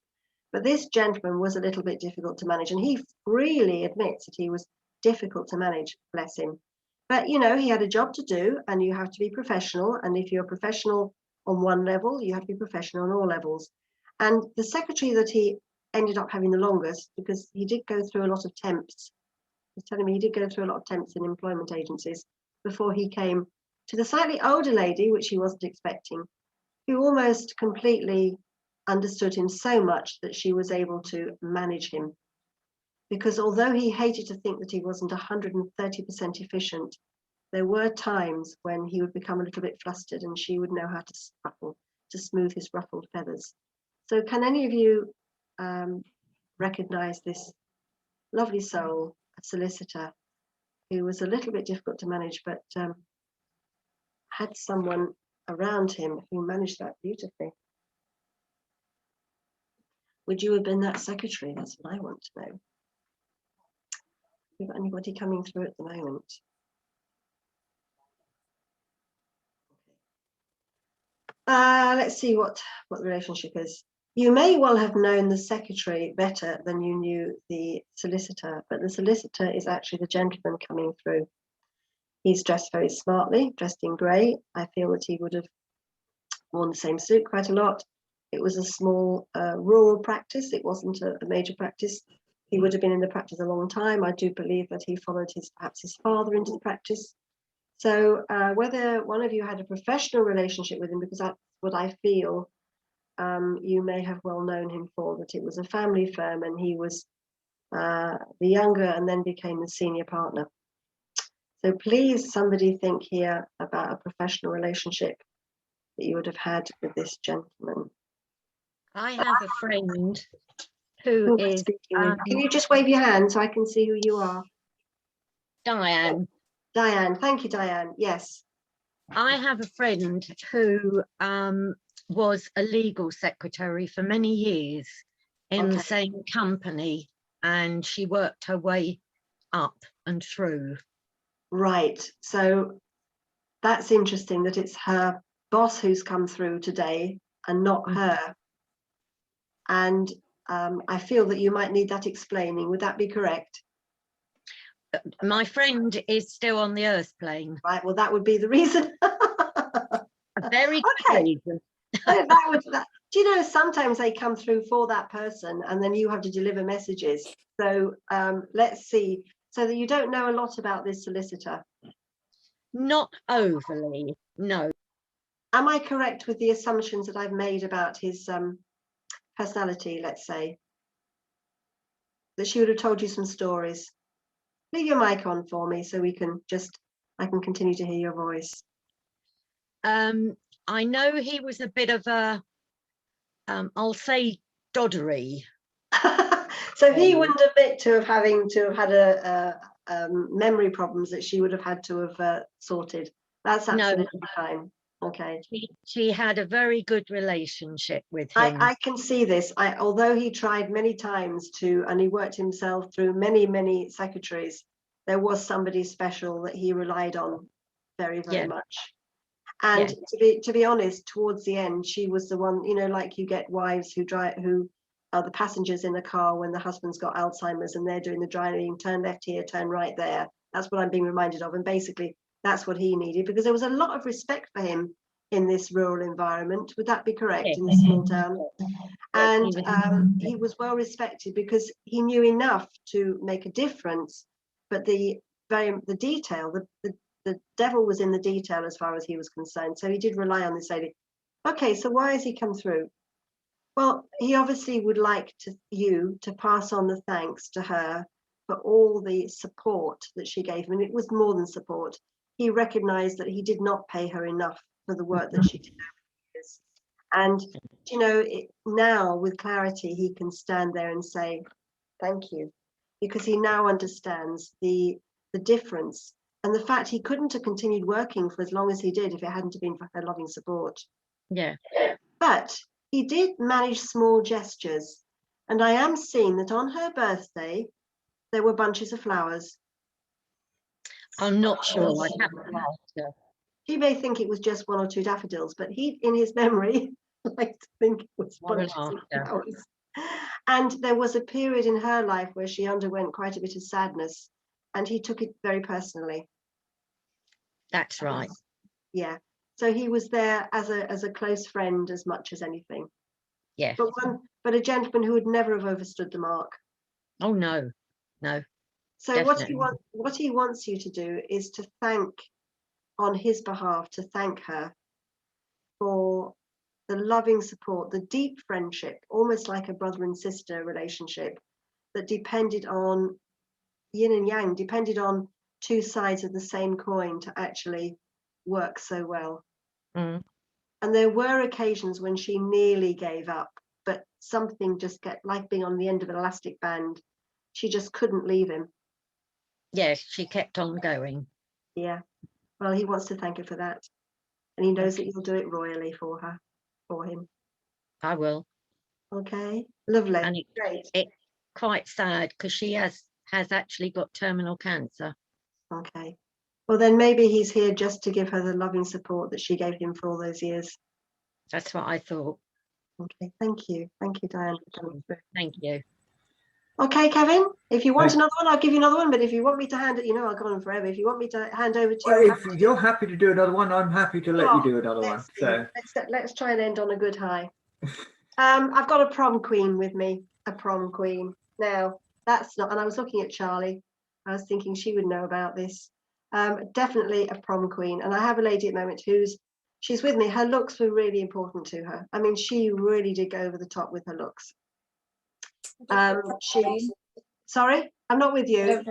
But this gentleman was a little bit difficult to manage, and he freely admits that he was difficult to manage, bless him. But, you know, he had a job to do, and you have to be professional. And if you're professional on one level, you have to be professional on all levels. And the secretary that he ended up having the longest, because he did go through a lot of temps. He's telling me he did go through a lot of temps in employment agencies before he came to the slightly older lady, which he wasn't expecting, who almost completely understood him so much that she was able to manage him. Because although he hated to think that he wasn't 130% efficient, there were times when he would become a little bit flustered and she would know how to smooth his ruffled feathers. So can any of you recognize this lovely soul, a solicitor, who was a little bit difficult to manage, but had someone around him who managed that beautifully? Would you have been that secretary? That's what I want to know. Have you got anybody coming through at the moment? Let's see what the relationship is. You may well have known the secretary better than you knew the solicitor, but the solicitor is actually the gentleman coming through. He's dressed very smartly, dressed in grey. I feel that he would have worn the same suit quite a lot. It was a small rural practice. It wasn't a major practice. He would have been in the practice a long time. I do believe that he followed perhaps his father into the practice. So whether one of you had a professional relationship with him, because that's what I feel you may have well known him for, that it was a family firm and he was the younger and then became the senior partner. So please, somebody think here about a professional relationship that you would have had with this gentleman. I have a friend who is... Can you just wave your hand so I can see who you are? Diane. Diane, thank you, Diane. Yes. I have a friend who was a legal secretary for many years in the same company, and she worked her way up and through. Right. So that's interesting that it's her boss who's come through today and not her. And I feel that you might need that explaining. Would that be correct? My friend is still on the earth plane. Right. Well, that would be the reason. A very good reason. Do you know, sometimes they come through for that person and then you have to deliver messages. So let's see. So that you don't know a lot about this solicitor. Not overly, no. Am I correct with the assumptions that I've made about his personality, let's say? That she would have told you some stories. Leave your mic on for me so I can continue to hear your voice. I know he was a bit of a, I'll say, doddery. So he wouldn't admit to have had a memory problems that she would have had to have sorted. That's absolutely fine. Okay. She had a very good relationship with him. I can see this. Although he tried many times and he worked himself through many secretaries, there was somebody special that he relied on very much. And to be honest, towards the end, she was the one, you know, like you get wives who are the passengers in a car when the husband's got Alzheimer's and they're doing the driving, turn left here, turn right there. That's what I'm being reminded of. And basically, that's what he needed, because there was a lot of respect for him in this rural environment. Would that be correct? In this small town? And he was well respected because he knew enough to make a difference. But the detail, the devil was in the detail as far as he was concerned. So he did rely on this lady. Okay, so why has he come through? Well, he obviously would like you to pass on the thanks to her for all the support that she gave him. And it was more than support. He recognized that he did not pay her enough for the work that she did over the years. And, you know, now with clarity, he can stand there and say, thank you, because he now understands the difference and the fact he couldn't have continued working for as long as he did if it hadn't been for her loving support. Yeah. But he did manage small gestures. And I am seeing that on her birthday, there were bunches of flowers. I'm not sure. I haven't asked her. She may think it was just 1 or 2 daffodils, but he, in his memory, liked to think it was bunches of flowers. And there was a period in her life where she underwent quite a bit of sadness, and he took it very personally. That's right. Yeah. So he was there as a close friend as much as anything. Yes. But a gentleman who would never have overstood the mark. Oh no, no. So what he wants you to do is to thank, on his behalf, to thank her for the loving support, the deep friendship, almost like a brother and sister relationship that depended on yin and yang, depended on two sides of the same coin to actually work so well. Mm. And there were occasions when she nearly gave up, but something just kept, like being on the end of an elastic band, she just couldn't leave him. Yes, she kept on going. Yeah. Well, he wants to thank her for that. And he knows that you'll do it royally for him. I will. Okay. Lovely. And Great. it's quite sad because she has actually got terminal cancer. Okay. Well, then maybe he's here just to give her the loving support that she gave him for all those years. That's what I thought. Okay. Thank you. Thank you, Diane, for coming through. Thank you. Okay, Kevin, if you want another one, I'll give you another one. But if you want me to hand it, I'll go on forever. If you want me to hand over to you. Well, if you're happy to do another one, I'm happy to let you do another one. So let's try and end on a good high. I've got a prom queen with me, a prom queen. Now, that's not, and I was looking at Charlie. I was thinking she would know about this. Definitely a prom queen. And I have a lady at the moment she's with me. Her looks were really important to her. I mean, she really did go over the top with her looks. Sorry, I'm not with you.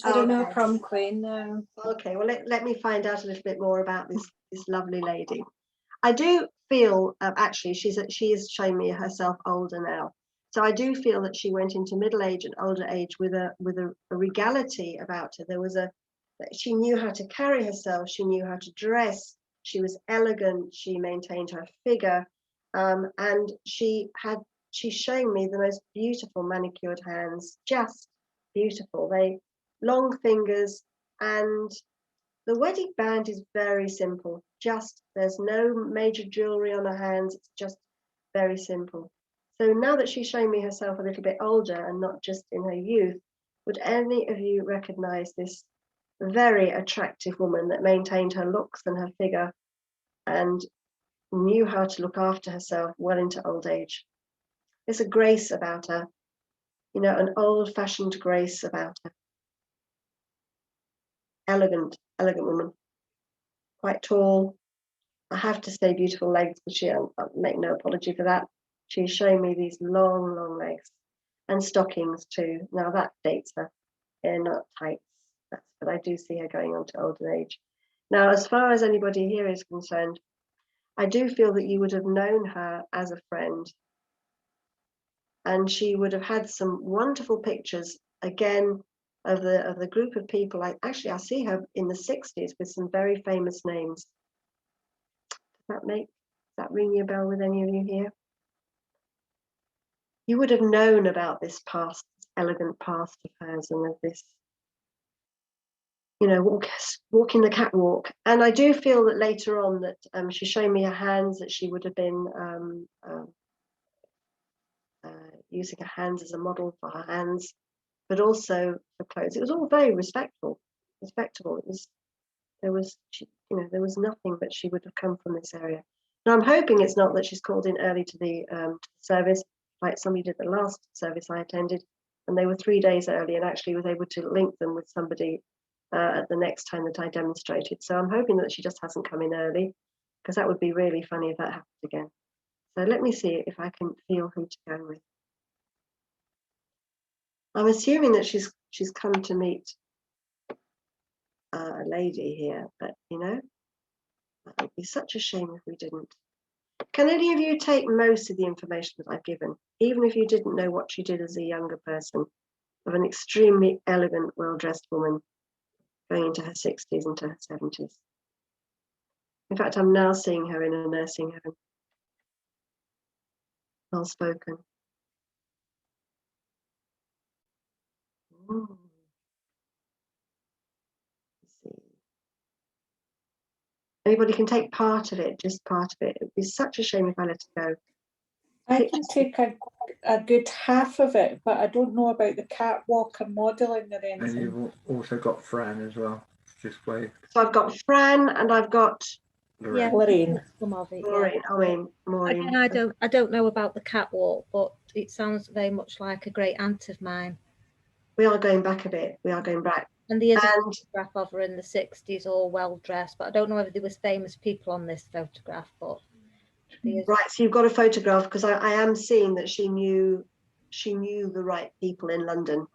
I don't know a prom queen, no. Okay, well, let me find out a little bit more about this lovely lady. I do feel, actually, she is showing me herself older now. So I do feel that she went into middle age and older age with a regality about her. She knew how to carry herself. She knew how to dress. She was elegant. She maintained her figure, and she's showing me the most beautiful manicured hands, just beautiful. Long fingers, and the wedding band is very simple. There's no major jewelry on her hands. It's just very simple. So now that she's showing me herself a little bit older and not just in her youth, would any of you recognize this very attractive woman that maintained her looks and her figure and knew how to look after herself well into old age? There's a grace about her, an old-fashioned grace about her. Elegant woman, quite tall. I have to say beautiful legs, but I'll make no apology for that. She's showing me these long legs and stockings too. Now that dates her. They're not tights, but I do see her going on to older age. Now, as far as anybody here is concerned, I do feel that you would have known her as a friend, and she would have had some wonderful pictures again of the group of people. I see her in the 60s with some very famous names. Does that ring a bell with any of you here? You would have known about this past, this elegant past of hers, and of this, walking the catwalk. And I do feel that later on that she's showing me her hands, that she would have been using her hands as a model for her hands, but also for clothes. It was all very respectable. There was nothing but she would have come from this area. Now I'm hoping it's not that she's called in early to the service, like somebody did the last service I attended, and they were 3 days early, and actually was able to link them with somebody at the next time that I demonstrated. So I'm hoping that she just hasn't come in early, because that would be really funny if that happened again. So let me see if I can feel who to go with. I'm assuming that she's come to meet a lady here, but that would be such a shame if we didn't. Can any of you take most of the information that I've given, even if you didn't know what she did as a younger person, of an extremely elegant, well-dressed woman going into her 60s and to her 70s? In fact, I'm now seeing her in a nursing home. Well spoken. Ooh. Let's see. Anybody can take part of it, just part of it. It would be such a shame if I let her go. I can take a good half of it, but I don't know about the catwalk and modelling or And anything. you've also got Fran as well. Just waved. So I've got Fran and I've got Yeah, Lorraine. some of it. Yeah. Maureen. I mean, Maureen. Again, I don't know about the catwalk, but it sounds very much like a great aunt of mine. We are going back a bit. We are going back. And there's a photograph of her in the 60s, all well dressed. But I don't know whether there was famous people on this photograph. But right, so you've got a photograph because I am seeing that she knew the right people in London.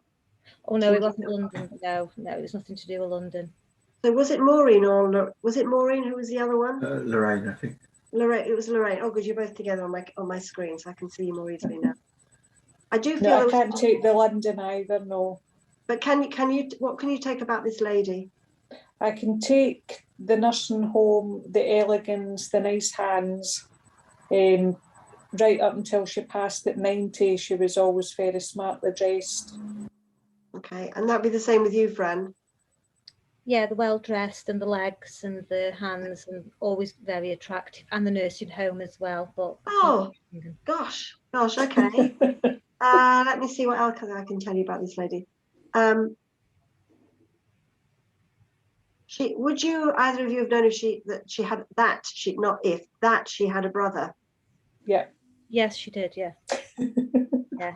Oh no, it wasn't London. No, it was nothing to do with London. So was it Maureen or was it Maureen who was the other one? Lorraine, I think. Lorraine, it was Lorraine. Oh, good, you're both together on my screen, so I can see you more easily now. I do feel. No, I can't take the London either. No. But can you? What can you take about this lady? I can take the nursing home, the elegance, the nice hands. Right up until she passed at 90, she was always very smartly dressed. Okay, and that'd be the same with you, Fran? Yeah, the well dressed and the legs and the hands, and always very attractive, and the nursing home as well. But oh, gosh, okay. Let me see what else I can tell you about this lady. Would you either of you have known if she had a brother? Yeah. Yes, she did. Yeah. Yeah.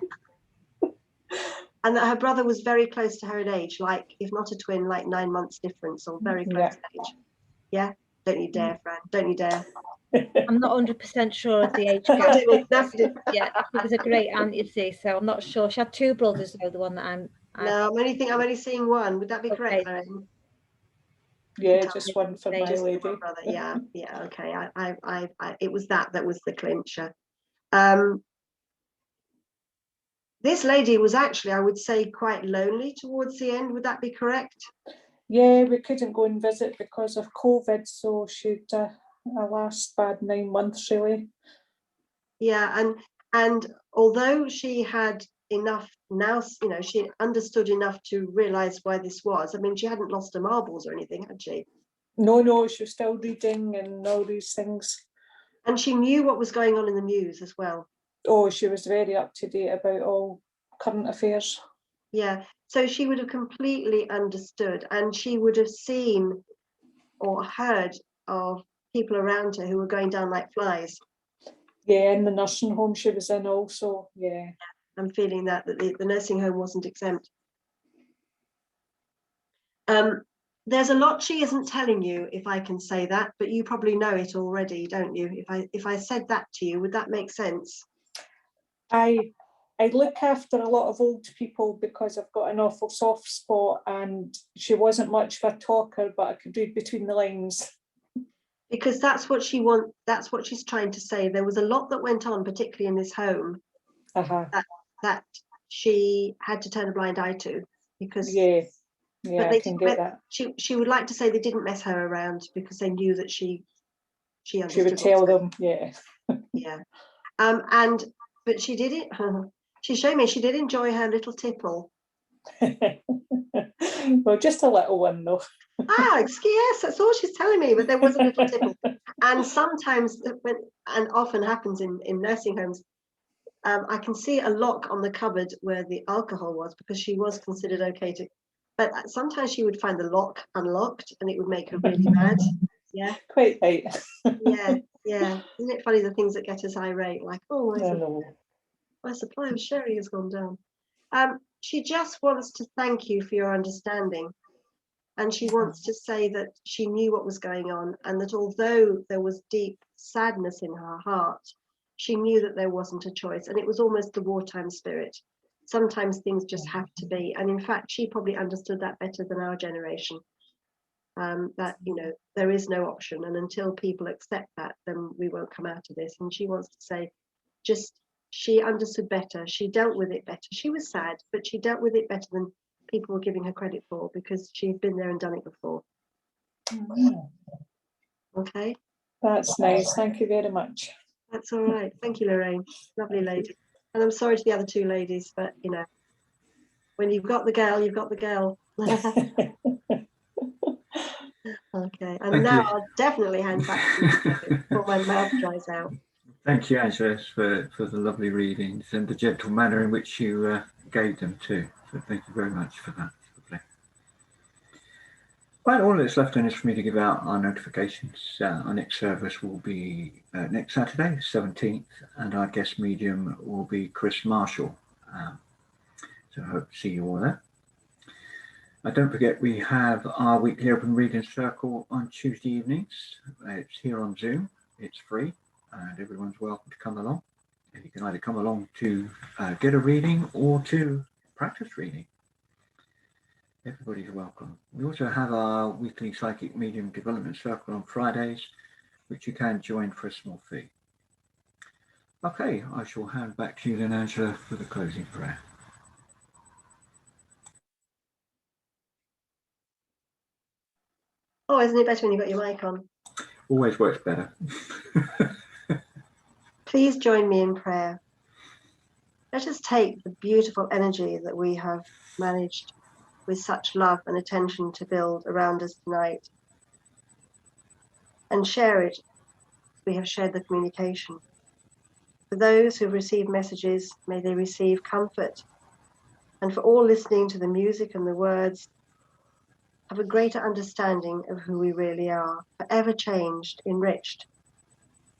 And that her brother was very close to her in age, like if not a twin, like 9 months difference, or very close in age. Yeah. Don't you dare, Fran. Don't you dare. I'm not 100% sure of the age gap. Yeah, it was a great aunt, you see, so I'm not sure. She had 2 brothers, though, the one that I'm only seeing one. Would that be correct, Lorraine? Yeah, just one for my lady. Brother. Yeah, okay. It was that was the clincher. This lady was actually, I would say, quite lonely towards the end. Would that be correct? Yeah, we couldn't go and visit because of COVID, so she'd a last bad 9 months, really. Yeah, and although she had enough now, she understood enough to realise why this was. I mean, she hadn't lost her marbles or anything, had she? No, she was still reading and all these things. And she knew what was going on in the news as well. Oh, she was very up to date about all current affairs. Yeah, so she would have completely understood, and she would have seen or heard of people around her who were going down like flies. Yeah, in the nursing home she was in also, yeah. I'm feeling that the nursing home wasn't exempt. There's a lot she isn't telling you, if I can say that, but you probably know it already, don't you? If I said that to you, would that make sense? I look after a lot of old people because I've got an awful soft spot, and she wasn't much of a talker, but I could read between the lines. Because that's what she wants. That's what she's trying to say. There was a lot that went on, particularly in this home, that she had to turn a blind eye to. Because but I can get that. She would like to say they didn't mess her around because they knew that she understood. She would tell them, yeah. Yeah, but she did it. She showed me she did enjoy her little tipple. Well, just a little one though. Yes, that's all she's telling me. But there was a little tipple, and sometimes, and often happens in nursing homes. I can see a lock on the cupboard where the alcohol was because she was considered okay to. But sometimes she would find the lock unlocked, and it would make her really mad. Yeah, quite right. yeah. Isn't it funny the things that get us irate? Like, my supply of sherry has gone down. She just wants to thank you for your understanding. And she wants to say that she knew what was going on, and that although there was deep sadness in her heart, she knew that there wasn't a choice. And it was almost the wartime spirit. Sometimes things just have to be. And in fact, she probably understood that better than our generation. That, there is no option. And until people accept that, then we won't come out of this. And she wants to say, she understood better. She dealt with it better. She was sad, but she dealt with it better than people were giving her credit for, because she'd been there and done it before. Okay. That's nice. Thank you very much. That's all right. Thank you, Lorraine. Lovely lady. And I'm sorry to the other 2 ladies, but when you've got the girl, you've got the girl. Okay. And now I'll definitely hand back to you before my mouth dries out. Thank you, Angela, for the lovely readings and the gentle manner in which you gave them too. So thank you very much for that. Lovely. Right, all that's left then is for me to give out our notifications. Our next service will be next Saturday, 17th, and our guest medium will be Chris Marshall. So I hope to see you all there. Don't forget, we have our weekly open reading circle on Tuesday evenings. It's here on Zoom. It's free, and everyone's welcome to come along. And you can either come along to get a reading or to practice reading. Everybody's welcome. We also have our weekly psychic medium development circle on Fridays, which you can join for a small fee. Okay, I shall hand back to you then, Angela, for the closing prayer. Oh, isn't it better when you've got your mic on? Always works better. Please join me in prayer. Let us take the beautiful energy that we have managed with such love and attention to build around us tonight and share it. We have shared the communication. For those who receive messages, may they receive comfort. And for all listening to the music and the words, have a greater understanding of who we really are, forever changed, enriched,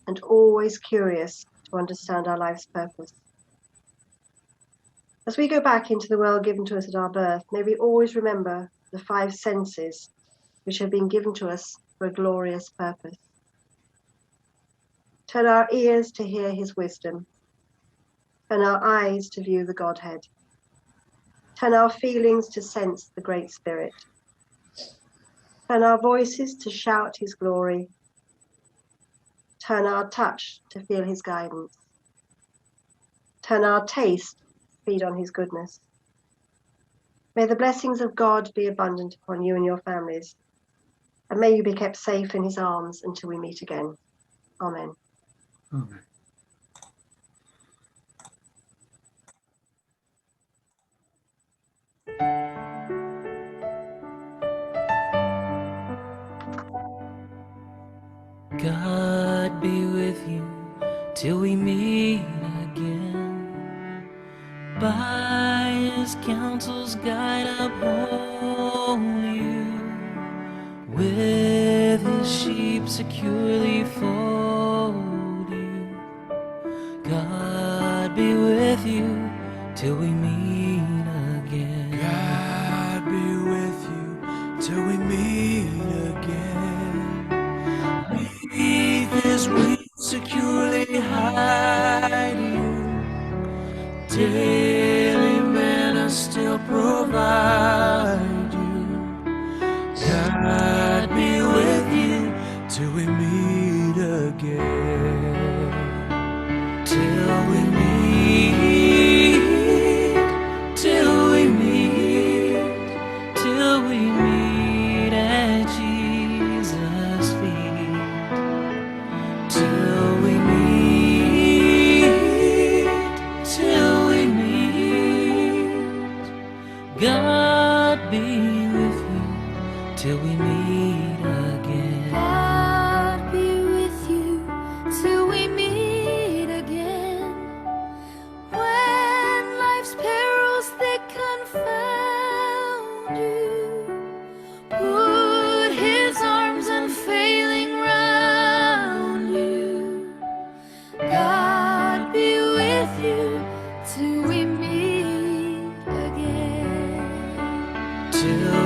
and always curious to understand our life's purpose. As we go back into the world given to us at our birth, may we always remember the 5 senses which have been given to us for a glorious purpose. Turn our ears to hear his wisdom. Turn our eyes to view the Godhead. Turn our feelings to sense the Great Spirit. Turn our voices to shout his glory. Turn our touch to feel his guidance. Turn our taste to feed on his goodness. May the blessings of God be abundant upon you and your families, and may you be kept safe in his arms until we meet again. Amen. Amen. God be with you till we meet again. By his counsel's guide uphold you. With his sheep securely fold you. God be with you till we meet again. God be with you till we meet again. Beneath his wings securely hide you. Daily manna still provide you. God be with you till we meet again. Till we meet, till we meet, till we meet at Jesus' feet. Till we meet, till we meet. God be with you till we meet again. God be with you till we meet again. When life's perils thick confound you, put his arms unfailing round you. God be with you till we meet again. Till